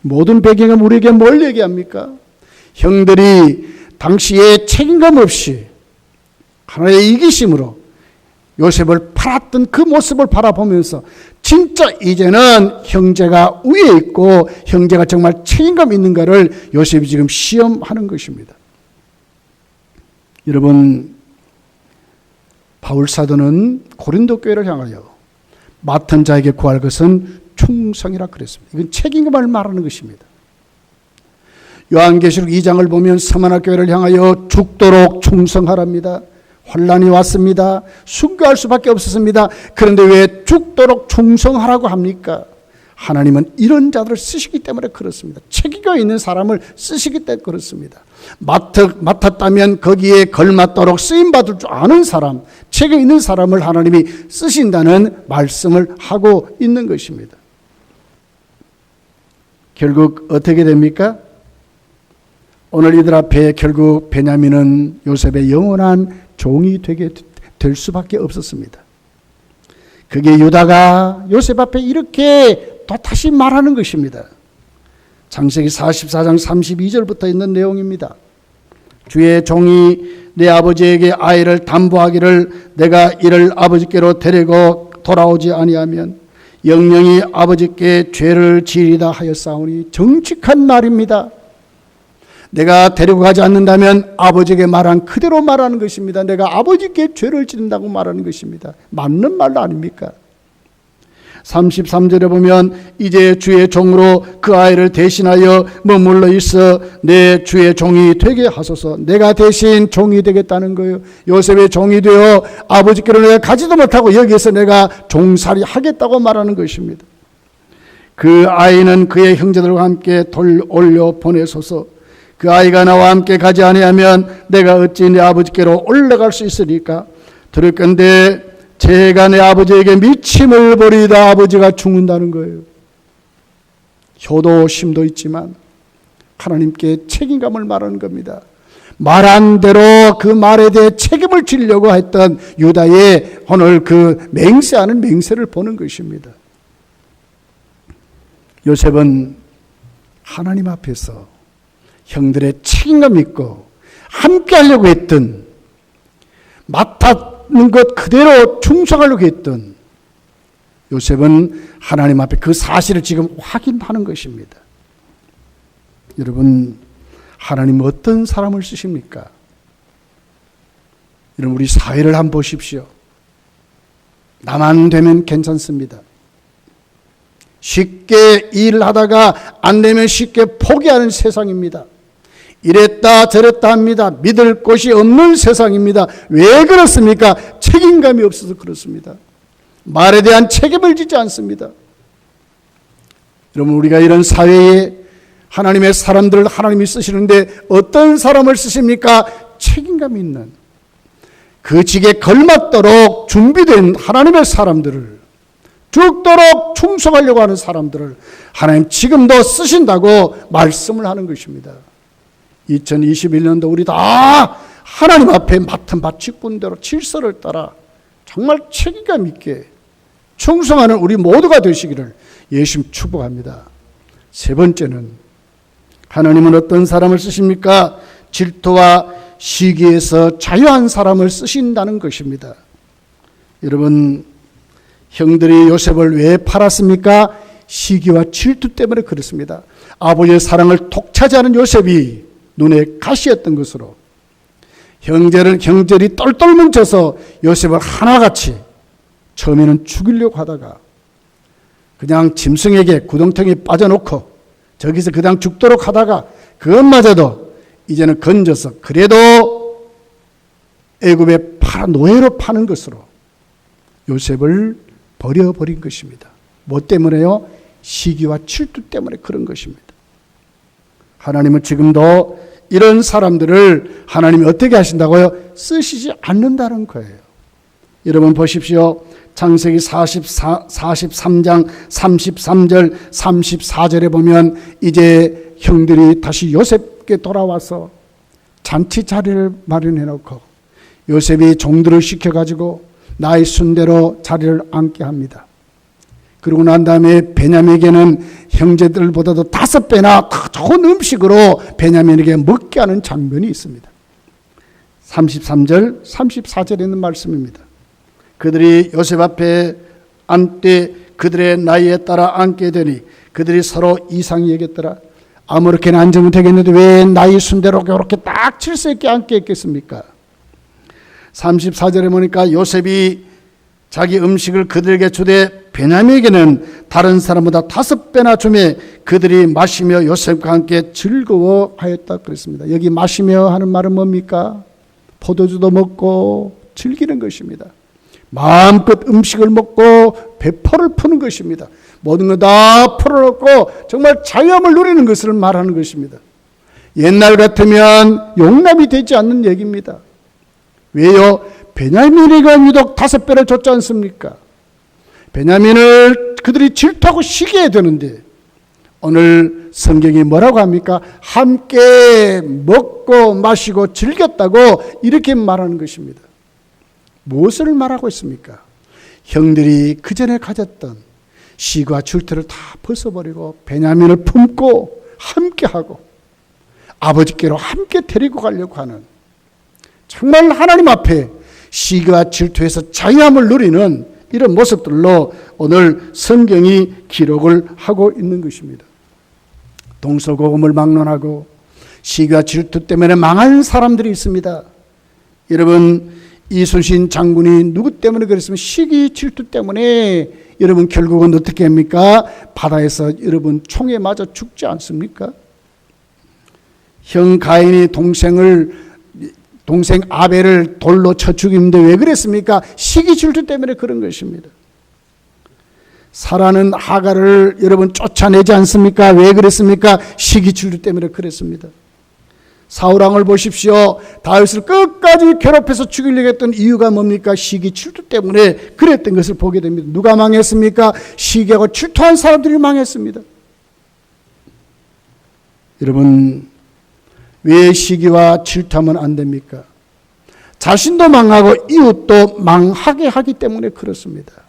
모든 배경은 우리에게 뭘 얘기합니까? 형들이 당시에 책임감 없이 하나의 이기심으로 요셉을 팔았던 그 모습을 바라보면서 진짜 이제는 형제가 위에 있고 형제가 정말 책임감 있는가를 요셉이 지금 시험하는 것입니다. 여러분, 바울 사도는 고린도 교회를 향하여 맡은 자에게 구할 것은 충성이라 그랬습니다. 이건 책임감을 말하는 것입니다. 요한계시록 2장을 보면 서만화 교회를 향하여 죽도록 충성하랍니다. 환난이 왔습니다. 순교할 수밖에 없었습니다. 그런데 왜 죽도록 충성하라고 합니까? 하나님은 이런 자들을 쓰시기 때문에 그렇습니다. 책임감 있는 사람을 쓰시기 때문에 그렇습니다. 맡았다면 거기에 걸맞도록 쓰임받을 줄 아는 사람, 책임 있는 사람을 하나님이 쓰신다는 말씀을 하고 있는 것입니다. 결국 어떻게 됩니까? 오늘 이들 앞에 결국 베냐민은 요셉의 영원한 종이 되게 될 수밖에 없었습니다. 그게 유다가 요셉 앞에 이렇게 또 다시 말하는 것입니다. 창세기 44장 32절부터 있는 내용입니다. 주의 종이 내 아버지에게 아이를 담보하기를 내가 이를 아버지께로 데리고 돌아오지 아니하면 영영이 아버지께 죄를 지으리다 하였사오니 정직한 말입니다. 내가 데리고 가지 않는다면 아버지에게 말한 그대로 말하는 것입니다. 내가 아버지께 죄를 지른다고 말하는 것입니다. 맞는 말 아닙니까? 33절에 보면 이제 주의 종으로 그 아이를 대신하여 머물러 있어 내 주의 종이 되게 하소서. 내가 대신 종이 되겠다는 거예요. 요셉의 종이 되어 아버지께로 내가 가지도 못하고 여기에서 내가 종살이 하겠다고 말하는 것입니다. 그 아이는 그의 형제들과 함께 올려 보내소서. 그 아이가 나와 함께 가지 아니하면 내가 어찌 내 아버지께로 올라갈 수 있으리까? 들을 건데 제가 내 아버지에게 미침을 버리다 아버지가 죽는다는 거예요. 효도심도 있지만 하나님께 책임감을 말하는 겁니다. 말한 대로 그 말에 대해 책임을 지려고 했던 유다의 오늘 그 맹세하는 맹세를 보는 것입니다. 요셉은 하나님 앞에서 형들의 책임감 있고 함께 하려고 했던, 맡았는 것 그대로 충성하려고 했던 요셉은 하나님 앞에 그 사실을 지금 확인하는 것입니다. 여러분, 하나님은 어떤 사람을 쓰십니까? 여러분, 우리 사회를 한번 보십시오. 나만 되면 괜찮습니다. 쉽게 일을 하다가 안 되면 쉽게 포기하는 세상입니다. 이랬다 저랬다 합니다. 믿을 곳이 없는 세상입니다. 왜 그렇습니까? 책임감이 없어서 그렇습니다. 말에 대한 책임을 지지 않습니다. 여러분, 우리가 이런 사회에 하나님의 사람들을 하나님이 쓰시는데 어떤 사람을 쓰십니까? 책임감 있는, 그 직에 걸맞도록 준비된 하나님의 사람들을, 죽도록 충성하려고 하는 사람들을 하나님 지금도 쓰신다고 말씀을 하는 것입니다. 2021년도 우리 다 하나님 앞에 맡은 바 직분대로 질서를 따라 정말 책임감 있게 충성하는 우리 모두가 되시기를 예수님 축복합니다. 세 번째는 하나님은 어떤 사람을 쓰십니까? 질투와 시기에서 자유한 사람을 쓰신다는 것입니다. 여러분, 형들이 요셉을 왜 팔았습니까? 시기와 질투 때문에 그렇습니다. 아버지의 사랑을 독차지하는 요셉이 눈에 가시였던 것으로 형제들이 똘똘 뭉쳐서 요셉을 하나같이 처음에는 죽이려고 하다가 그냥 짐승에게 구덩텅이에 빠져놓고 저기서 그냥 죽도록 하다가 그것마저도 이제는 건져서 그래도 애굽의 노예로 파는 것으로 요셉을 버려버린 것입니다. 뭐 때문에요? 시기와 질투 때문에 그런 것입니다. 하나님은 지금도 이런 사람들을 하나님이 어떻게 하신다고요? 쓰시지 않는다는 거예요. 여러분 보십시오. 창세기 43장 33절 34절에 보면 이제 형들이 다시 요셉께 돌아와서 잔치 자리를 마련해 놓고 요셉이 종들을 시켜가지고 나의 순대로 자리를 앉게 합니다. 그러고 난 다음에 베냐민에게는 형제들보다도 5배나 더 좋은 음식으로 베냐민에게 먹게 하는 장면이 있습니다. 33절 34절에 있는 말씀입니다. 그들이 요셉 앞에 앉되 그들의 나이에 따라 앉게 되니 그들이 서로 이상히 여겼더라. 아무렇게나 앉으면 되겠는데 왜 나이 순대로 이렇게 딱 질서 있게 앉게 했겠습니까? 34절에 보니까 요셉이 자기 음식을 그들에게 주되 베냐민에게는 다른 사람보다 5배나 주매 그들이 마시며 요셉과 함께 즐거워하였다 그랬습니다. 여기 마시며 하는 말은 뭡니까? 포도주도 먹고 즐기는 것입니다. 마음껏 음식을 먹고 배포를 푸는 것입니다. 모든 거 다 풀어놓고 정말 자유함을 누리는 것을 말하는 것입니다. 옛날 같으면 용납이 되지 않는 얘기입니다. 왜요? 베냐민에게 유독 5배를 줬지 않습니까? 베냐민을 그들이 질투하고 시기해야 되는데 오늘 성경이 뭐라고 합니까? 함께 먹고 마시고 즐겼다고 이렇게 말하는 것입니다. 무엇을 말하고 있습니까? 형들이 그 전에 가졌던 시기와 질투를 다 벗어버리고 베냐민을 품고 함께하고 아버지께로 함께 데리고 가려고 하는 정말 하나님 앞에 시기와 질투에서 자유함을 누리는 이런 모습들로 오늘 성경이 기록을 하고 있는 것입니다. 동서고금을 막론하고 시기와 질투 때문에 망한 사람들이 있습니다. 여러분 이순신 장군이 누구 때문에 그랬으면 시기 질투 때문에 여러분 결국은 어떻게 합니까? 바다에서 여러분 총에 맞아 죽지 않습니까? 형 가인이 동생 아벨을 돌로 쳐 죽이는데 왜 그랬습니까? 시기 질투 때문에 그런 것입니다. 사라는 하갈을 여러분 쫓아내지 않습니까? 왜 그랬습니까? 시기 질투 때문에 그랬습니다. 사울왕을 보십시오. 다윗을 끝까지 괴롭혀서 죽이려고 했던 이유가 뭡니까? 시기 질투 때문에 그랬던 것을 보게 됩니다. 누가 망했습니까? 시기하고 질투한 사람들이 망했습니다. 여러분 왜 시기와 질투하면 안 됩니까? 자신도 망하고 이웃도 망하게 하기 때문에 그렇습니다.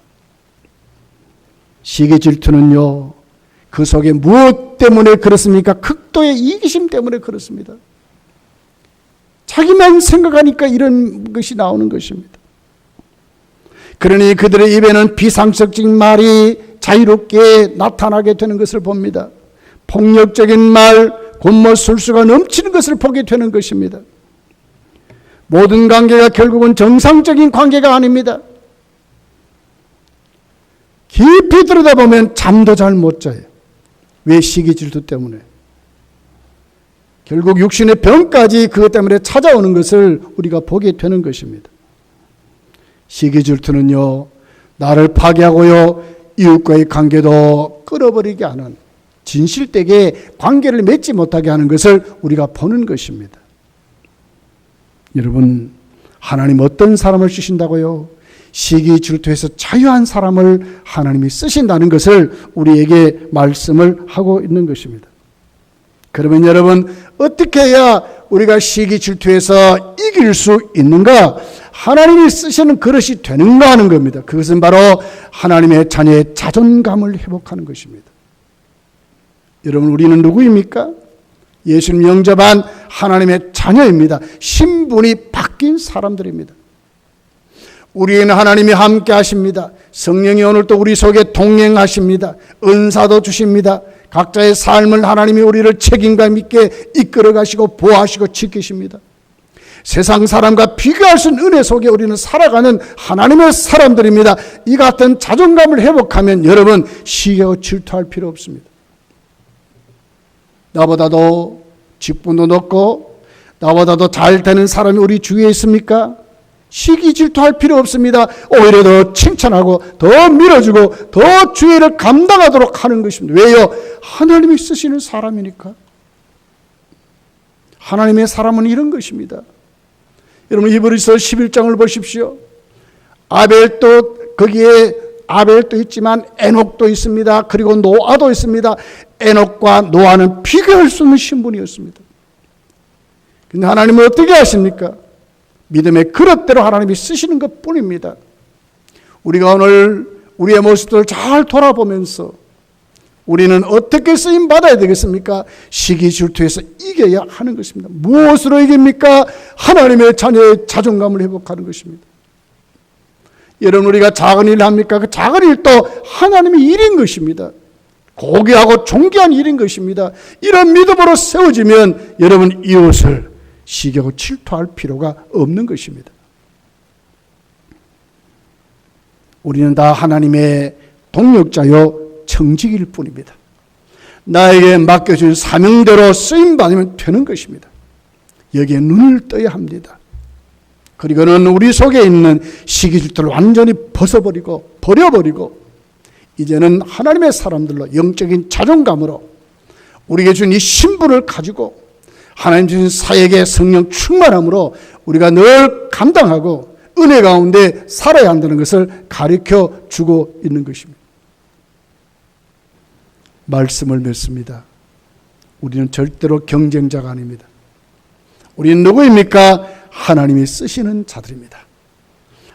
시기 질투는요, 그 속에 무엇 때문에 그렇습니까? 극도의 이기심 때문에 그렇습니다. 자기만 생각하니까 이런 것이 나오는 것입니다. 그러니 그들의 입에는 비상식적인 말이 자유롭게 나타나게 되는 것을 봅니다. 폭력적인 말, 곤모술수가 넘치는 것을 보게 되는 것입니다. 모든 관계가 결국은 정상적인 관계가 아닙니다. 깊이 들여다보면 잠도 잘 못 자요. 왜? 시기 질투 때문에. 결국 육신의 병까지 그것 때문에 찾아오는 것을 우리가 보게 되는 것입니다. 시기 질투는요, 나를 파괴하고요, 이웃과의 관계도 끊어버리게 하는, 진실되게 관계를 맺지 못하게 하는 것을 우리가 보는 것입니다. 여러분, 하나님 어떤 사람을 쓰신다고요? 시기 질투에서 자유한 사람을 하나님이 쓰신다는 것을 우리에게 말씀을 하고 있는 것입니다. 그러면 여러분, 어떻게 해야 우리가 시기 질투에서 이길 수 있는가? 하나님이 쓰시는 그릇이 되는가 하는 겁니다. 그것은 바로 하나님의 자녀의 자존감을 회복하는 것입니다. 여러분, 우리는 누구입니까? 예수님 영접한 하나님의 자녀입니다. 신분이 바뀐 사람들입니다. 우리는 하나님이 함께 하십니다. 성령이 오늘도 우리 속에 동행하십니다. 은사도 주십니다. 각자의 삶을 하나님이 우리를 책임감 있게 이끌어 가시고 보호하시고 지키십니다. 세상 사람과 비교할 수 없는 은혜 속에 우리는 살아가는 하나님의 사람들입니다. 이 같은 자존감을 회복하면 여러분, 시기하고 질투할 필요 없습니다. 나보다도 직분도 높고 나보다도 잘 되는 사람이 우리 주위에 있습니까? 시기 질투할 필요 없습니다. 오히려 더 칭찬하고 더 밀어주고 더 주의를 감당하도록 하는 것입니다. 왜요? 하나님이 쓰시는 사람이니까. 하나님의 사람은 이런 것입니다. 여러분, 히브리서 11장을 보십시오. 아벨도 거기에 아벨도 있지만 에녹도 있습니다. 그리고 노아도 있습니다. 에녹과 노아는 비교할 수 없는 신분이었습니다. 근데 하나님은 어떻게 하십니까? 믿음의 그릇대로 하나님이 쓰시는 것 뿐입니다. 우리가 오늘 우리의 모습들을 잘 돌아보면서 우리는 어떻게 쓰임 받아야 되겠습니까? 시기 질투에서 이겨야 하는 것입니다. 무엇으로 이깁니까? 하나님의 자녀의 자존감을 회복하는 것입니다. 여러분, 우리가 작은 일을 합니까? 그 작은 일도 하나님의 일인 것입니다. 고귀하고 존귀한 일인 것입니다. 이런 믿음으로 세워지면 여러분 이웃을 시기하고 질투할 필요가 없는 것입니다. 우리는 다 하나님의 동력자요 청직일 뿐입니다. 나에게 맡겨준 사명대로 쓰임받으면 되는 것입니다. 여기에 눈을 떠야 합니다. 그리고는 우리 속에 있는 시기질투를 완전히 버려버리고 이제는 하나님의 사람들로 영적인 자존감으로 우리에게 준 이 신분을 가지고 하나님 주신 사역의 성령 충만함으로 우리가 늘 감당하고 은혜 가운데 살아야 한다는 것을 가르쳐 주고 있는 것입니다. 말씀을 맺습니다. 우리는 절대로 경쟁자가 아닙니다. 우리는 누구입니까? 하나님이 쓰시는 자들입니다.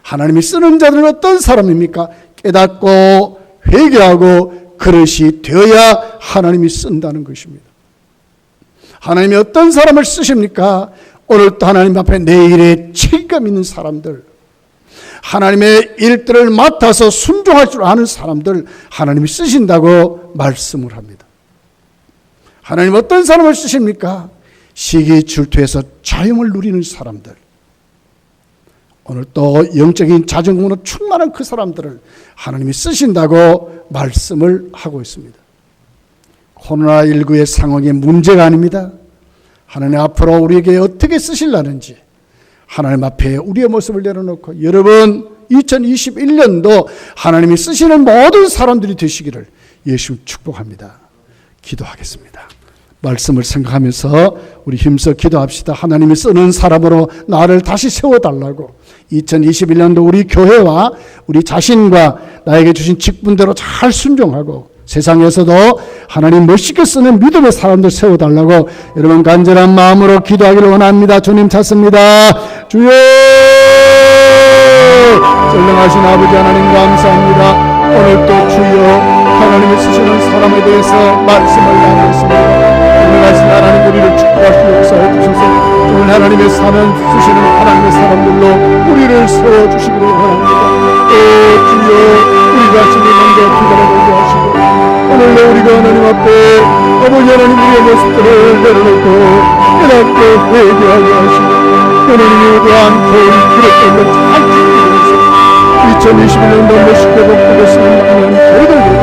하나님이 쓰는 자들은 어떤 사람입니까? 깨닫고 회개하고 그릇이 되어야 하나님이 쓴다는 것입니다. 하나님이 어떤 사람을 쓰십니까? 오늘도 하나님 앞에 내 일에 책임감 있는 사람들, 하나님의 일들을 맡아서 순종할 줄 아는 사람들 하나님이 쓰신다고 말씀을 합니다. 하나님 어떤 사람을 쓰십니까? 시기 질투에서 자유를 누리는 사람들, 오늘 또 영적인 자존감으로 충만한 그 사람들을 하나님이 쓰신다고 말씀을 하고 있습니다. 코로나19의 상황의 문제가 아닙니다. 하나님 앞으로 우리에게 어떻게 쓰시려는지 하나님 앞에 우리의 모습을 내려놓고 여러분 2021년도 하나님이 쓰시는 모든 사람들이 되시기를 예수 축복합니다. 기도하겠습니다. 말씀을 생각하면서 우리 힘써 기도합시다. 하나님이 쓰는 사람으로 나를 다시 세워달라고 2021년도 우리 교회와 우리 자신과 나에게 주신 직분대로 잘 순종하고 세상에서도 하나님 멋있게 쓰는 믿음의 사람들 세워달라고 여러분 간절한 마음으로 기도하기를 원합니다. 주님 찾습니다. 주여, 전능하신 아버지 하나님 감사합니다. 오늘도 주여 하나님이 쓰시는 사람에 대해서 말씀을 나누었습니다. 전능하신 하나님 우리를 축복하시고 역사해 주셔서 오늘 하나님의 사명 쓰시는 하나님의 사람들로 우리를 세워주시기를 원합니다. 오 주여, 우리 자신이 먼저 기다려보게 하시고 오늘도 우리가 하나님 앞에 아버지 하나님 우리의 모습들을 내려놓고 깨닫고 회개하게 하시고 하나님이 우리한 좋은 그릇들을 잘 준비해서 2021년도 멋있게 복되게 쓰는 많은 저희들도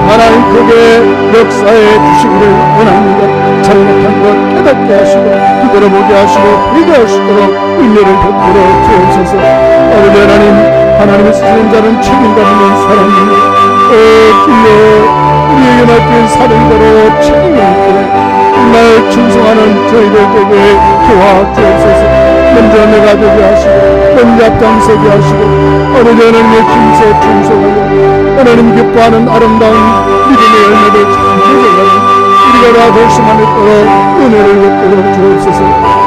하나님 크게 역사해 주시기를 원합니다. 잘못한 것 깨닫게 하시고 뒤돌아보게 하시고 회개하시도록 은혜를 베풀어 주옵소서. 아버지 하나님, 하나님의 쓰시는 자는 책임감 있는 사람입니다. 오 주여, 우리에게 맡긴 사명대로 책임을 있게 날 충성하는 저희들에게 도와주옵소서. 먼저 내가 되게 하시고 먼저 앞장서게 하시고 아버지 하나님의 힘써 충성하고 하나님 기뻐하는 아름다운 믿음의 열매를 잘 가져가는 우리가 다 될 수만 있도록 은혜를 베풀어 주옵소서.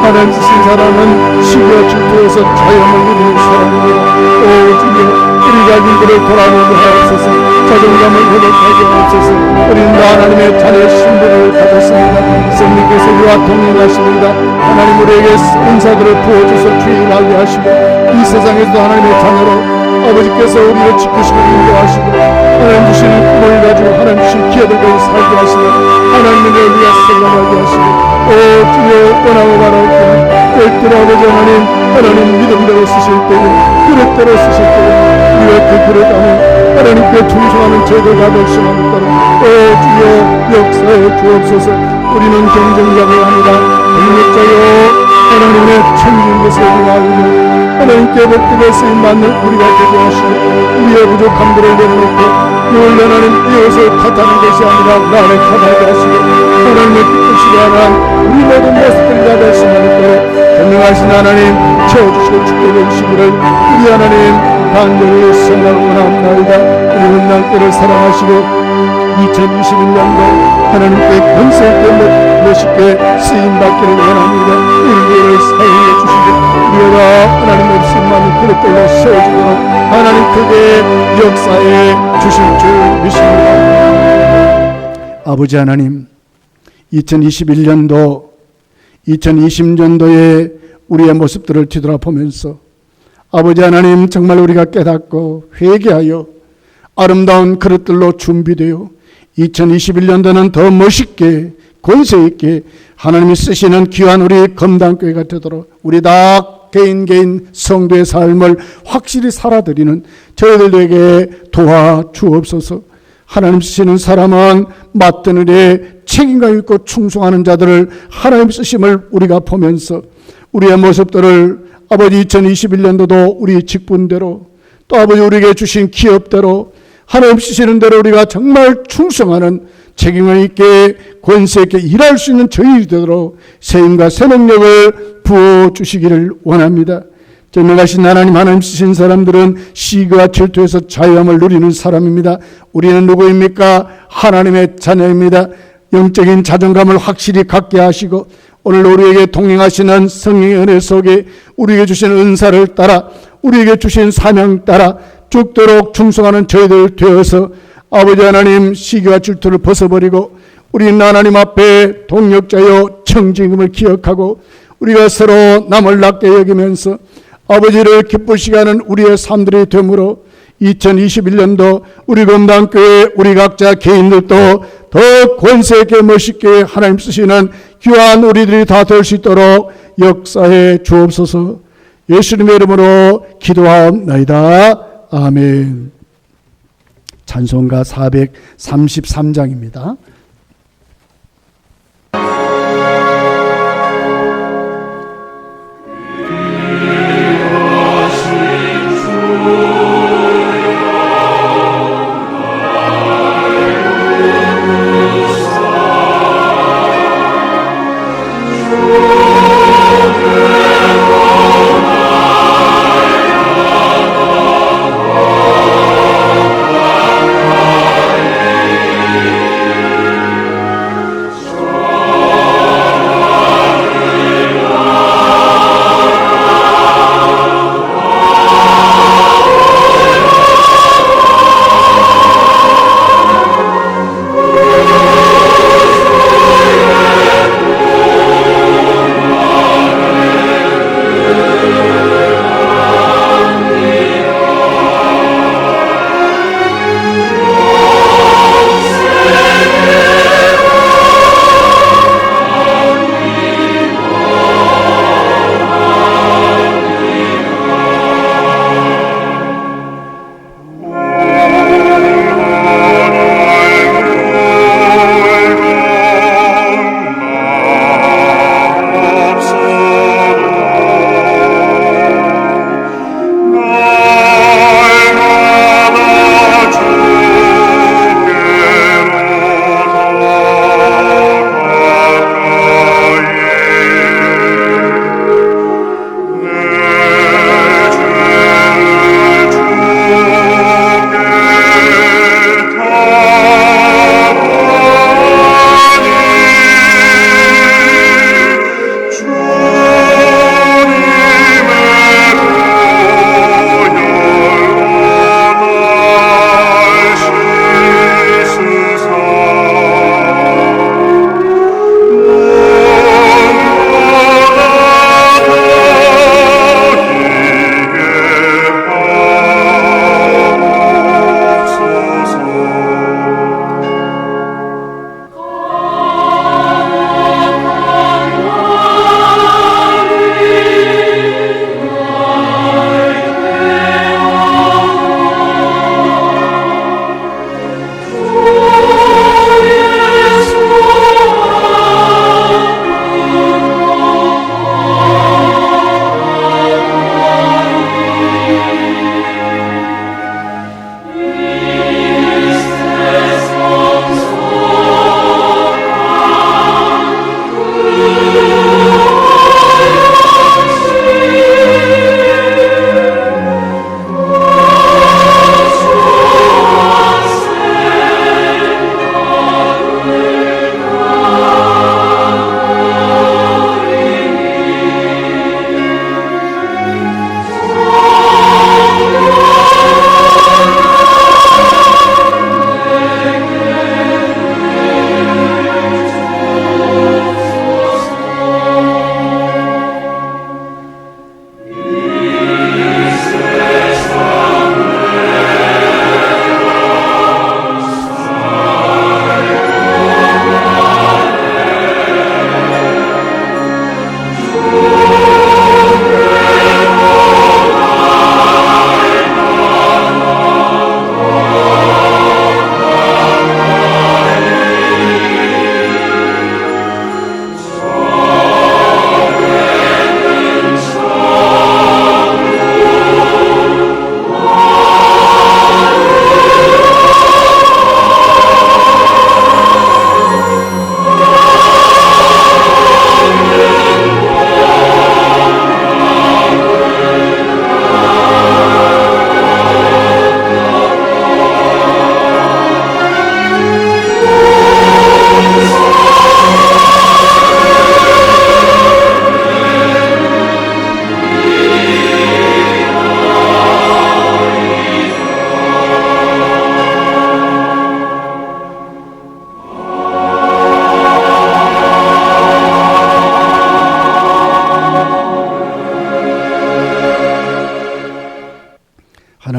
하나님 쓰신 사람은 시기와 질투에서 자유함을 누리는 사람입니다. 오 주여, 우리 자신들을 돌아보게 하옵소서. 자존감을 회복하게 하옵소서. 우리는 다 하나님의 자녀의 신분을 가졌습니다. 성령께서 우리와 동행하십니다. 하나님 우리에게 은사들을 부어주셔서 주인하게 하시고 이 세상에서도 하나님의 자녀로 아버지께서 우리를 지키시고 인도하시고 하나님 주신 꿈을 가지고 하나님 주신 기회를 가지고 살게 하시고 하나님의 우리가 생각하게 하시고 오 주여, 원하고 바라옵고 별도로 아버지 하나님 믿음대로 쓰실 때에 그릇대로 쓰실 때에 우리가 그 그릇 안에 하나님께 충성하는 저희들과 될 수만 있도록 오 주여 역사해 주옵소서. 우리는 경쟁자가 아니라 동력자요 하나님의 천진 것을 위하여 하나님께 복되게 쓰임받는 우리가 되게 하시고 우리의 부족함들을 내려놓고 늘 하나님 이웃을 탓하는 것이 아니라 나를 탓하게 하시고 하나님의 기쁘시게 하는 우리 모든 모습들이 다 될 수만 있도록 전능하신 하나님 채워주시고 축복해 주시기를 우리 하나님 간절히 선하고 원합나이다. 우리 문단교를 사랑하시고 2021년도 하나님께 권세 있게 멋있게 쓰임받기를 원합니다. 우리 교회를 사용해 주시고 우리가 하나님 말씀만을 그릇들로 세워주도록 하나님 크게 역사해 주실 줄 믿습니다. 아버지 하나님, 2021년도 2020년도에 우리의 모습들을 뒤돌아보면서 아버지 하나님, 정말 우리가 깨닫고 회개하여 아름다운 그릇들로 준비되어 2021년도는 더 멋있게 권세 있게 하나님이 쓰시는 귀한 우리 검단교회가 되도록 우리 다 개인 성도의 삶을 확실히 살아드리는 저희들에게 도와주옵소서. 하나님 쓰시는 사람은 맡은 일에 책임감 있고 충성하는 자들을 하나님 쓰심을 우리가 보면서 우리의 모습들을 아버지 2021년도도 우리 직분대로 또 아버지 우리에게 주신 기업대로 하나님 쓰시는 대로 우리가 정말 충성하는 책임감 있게 권세 있게 일할 수 있는 저희들이 되도록 세임과 새 능력을 부어주시기를 원합니다. 전능하신 하나님 쓰신 사람들은 시기와 질투에서 자유함을 누리는 사람입니다. 우리는 누구입니까? 하나님의 자녀입니다. 영적인 자존감을 확실히 갖게 하시고 오늘 우리에게 동행하시는 성령의 은혜 속에 우리에게 주신 은사를 따라 우리에게 주신 사명 따라 죽도록 충성하는 저희들 되어서 아버지 하나님 시기와 질투를 벗어버리고 우리는 하나님 앞에 동력자여 청징금을 기억하고 우리가 서로 남을 낮게 여기면서 아버지를 기쁘시게 하는 우리의 삶들이 되므로 2021년도 우리 검단교회 우리 각자 개인들도 더 권세 있게 멋있게 하나님 쓰시는 귀한 우리들이 다 될 수 있도록 역사해 주옵소서. 예수님의 이름으로 기도하옵나이다. 아멘. 찬송가 433장입니다.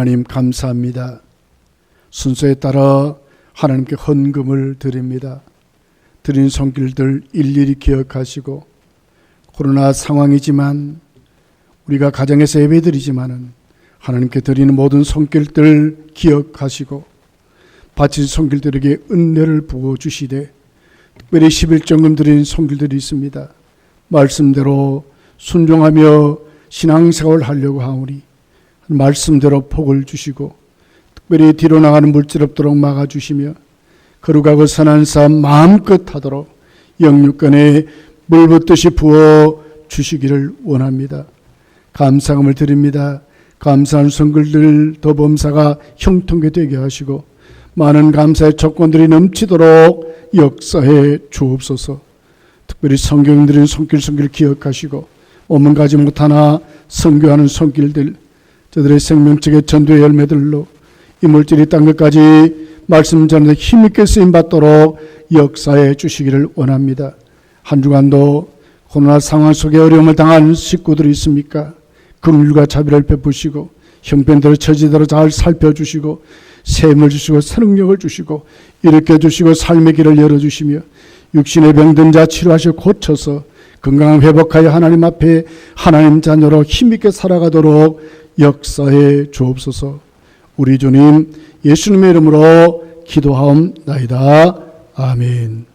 하나님 감사합니다. 순서에 따라 하나님께 헌금을 드립니다. 드린 손길들 일일이 기억하시고 코로나 상황이지만 우리가 가정에서 예배드리지만은 하나님께 드리는 모든 손길들 기억하시고 바친 손길들에게 은혜를 부어주시되 특별히 11정금 드린 손길들이 있습니다. 말씀대로 순종하며 신앙생활을 하려고 하오니 말씀대로 복을 주시고 특별히 뒤로 나가는 물질 없도록 막아주시며 거룩하고 선한 삶 마음껏 하도록 영육간에 물 붓듯이 부어 주시기를 원합니다. 감사함을 드립니다. 감사한 손길들 더 범사가 형통케 되게 하시고 많은 감사의 조건들이 넘치도록 역사해 주옵소서. 특별히 성경 드린 손길 기억하시고 오면 가지 못하나 선교하는 손길들 저들의 생명책의 전도의 열매들로 이 물질이 딴 것까지 말씀 전하는데 힘있게 쓰임받도록 역사해 주시기를 원합니다. 한 주간도 코로나 상황 속에 어려움을 당한 식구들이 있습니까? 긍휼과 자비를 베푸시고 형편대로 처지대로 잘 살펴주시고 셈을 주시고 선능력을 주시고 일으켜 주시고 삶의 길을 열어주시며 육신의 병든 자 치료하시고 고쳐서 건강을 회복하여 하나님 앞에 하나님 자녀로 힘있게 살아가도록 역사해 주옵소서. 우리 주님 예수님의 이름으로 기도하옵나이다. 아멘.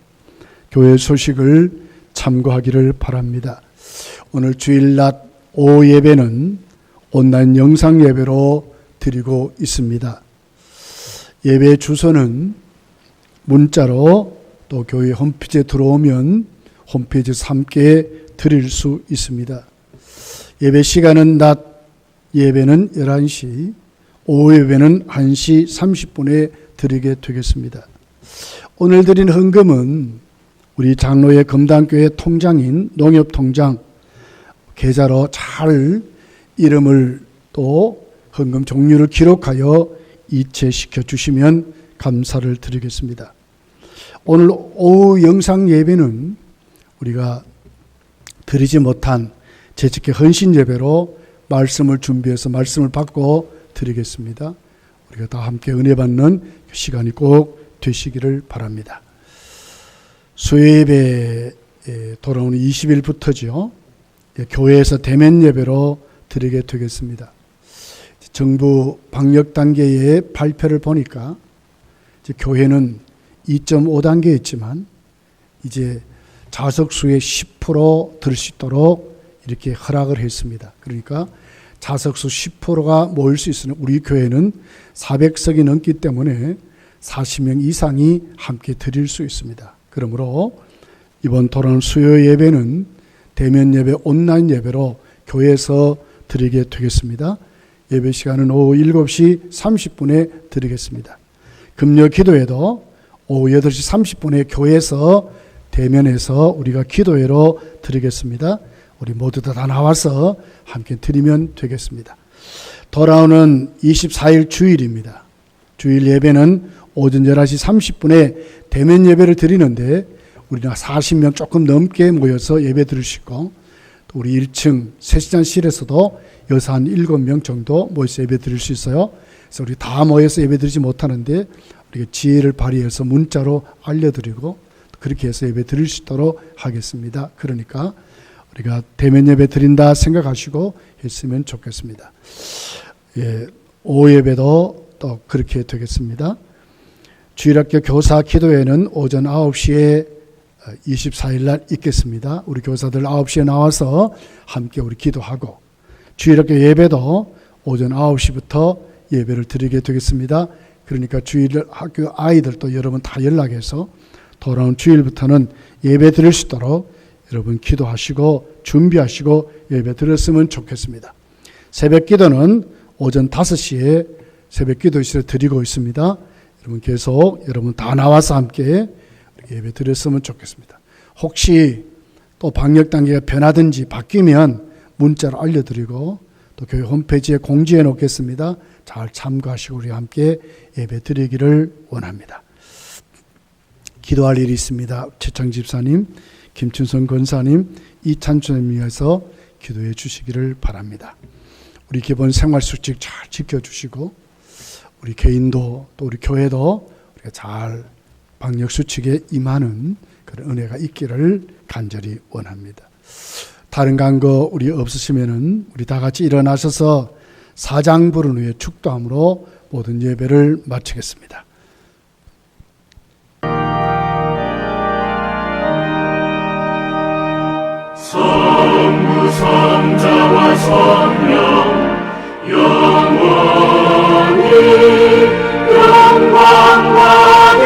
교회 소식을 참고하기를 바랍니다. 오늘 주일 낮 오후 예배는 온라인 영상 예배로 드리고 있습니다. 예배 주소는 문자로 또 교회 홈페이지에 들어오면 홈페이지에서 함께 드릴 수 있습니다. 예배 시간은 낮 예배는 11시, 오후 예배는 1시 30분에 드리게 되겠습니다. 오늘 드린 헌금은 우리 장로의 금단교회 통장인 농협통장 계좌로 잘 이름을 또 헌금 종류를 기록하여 이체시켜 주시면 감사를 드리겠습니다. 오늘 오후 영상 예배는 우리가 드리지 못한 재직회 헌신 예배로 말씀을 준비해서 말씀을 받고 드리겠습니다. 우리가 다 함께 은혜 받는 시간이 꼭 되시기를 바랍니다. 수요예배 돌아오는 20일부터죠. 교회에서 대면 예배로 드리게 되겠습니다. 정부 방역 단계의 발표를 보니까 이제 교회는 2.5단계에 있지만 이제 좌석수의 10% 들 수 있도록 이렇게 허락을 했습니다. 그러니까 좌석수 10%가 모일 수 있으니 우리 교회는 400석이 넘기 때문에 40명 이상이 함께 드릴 수 있습니다. 그러므로 이번 돌아오는 수요 예배는 대면 예배, 온라인 예배로 교회에서 드리게 되겠습니다. 예배 시간은 오후 7시 30분에 드리겠습니다. 금요 기도회도 오후 8시 30분에 교회에서 대면해서 우리가 기도회로 드리겠습니다. 우리 모두 다 나와서 함께 드리면 되겠습니다. 돌아오는 24일 주일입니다. 주일 예배는 오전 11시 30분에 대면 예배를 드리는데 우리가 40명 조금 넘게 모여서 예배 드릴 수 있고 또 우리 1층 세시장실에서도 여사 한 7명 정도 모여서 예배 드릴 수 있어요. 그래서 우리 다 모여서 예배 드리지 못하는데 우리가 지혜를 발휘해서 문자로 알려드리고 그렇게 해서 예배 드릴 수 있도록 하겠습니다. 그러니까 우리가 대면 예배 드린다 생각하시고 했으면 좋겠습니다. 예, 오후 예배도 또 그렇게 되겠습니다. 주일학교 교사 기도회는 오전 9시에 24일 날 있겠습니다. 우리 교사들 9시에 나와서 함께 우리 기도하고 주일학교 예배도 오전 9시부터 예배를 드리게 되겠습니다. 그러니까 주일학교 아이들도 여러분 다 연락해서 돌아온 주일부터는 예배 드릴 수 있도록 여러분 기도하시고 준비하시고 예배 드렸으면 좋겠습니다. 새벽 기도는 오전 5시에 새벽 기도실에 드리고 있습니다. 여러분 계속 여러분 다 나와서 함께 예배 드렸으면 좋겠습니다. 혹시 또 방역 단계가 변하든지 바뀌면 문자로 알려드리고 또 교회 홈페이지에 공지해 놓겠습니다. 잘 참고하시고 우리 함께 예배 드리기를 원합니다. 기도할 일이 있습니다. 최창 집사님, 김춘선 권사님, 이찬주님 위해서 기도해 주시기를 바랍니다. 우리 기본 생활 수칙 잘 지켜주시고 우리 개인도 또 우리 교회도 우리가 잘 방역 수칙에 임하는 그런 은혜가 있기를 간절히 원합니다. 다른 간거 우리 없으시면은 우리 다 같이 일어나셔서 사장 부른 후에 축도함으로 모든 예배를 마치겠습니다. 성부 성자와 성령 영원히 영광 받으옵소서.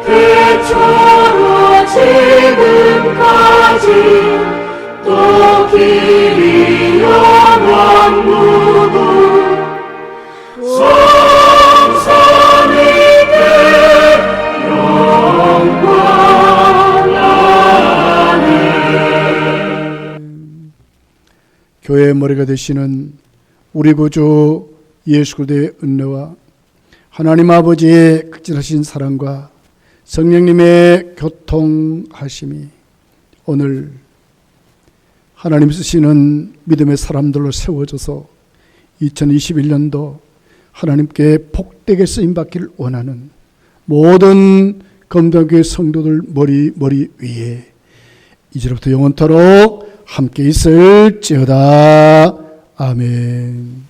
태초로 지금까지 또 길이 영원 무궁 성삼위께 교회의 머리가 되시는 우리 구주 예수 그리스도의 은혜와 하나님 아버지의 극진하신 사랑과 성령님의 교통하심이 오늘 하나님 쓰시는 믿음의 사람들로 세워져서 2021년도 하나님께 복되게 쓰임받기를 원하는 모든 검도교회 성도들 머리 위에 이제부터 영원토록 함께 있을지어다. 아멘.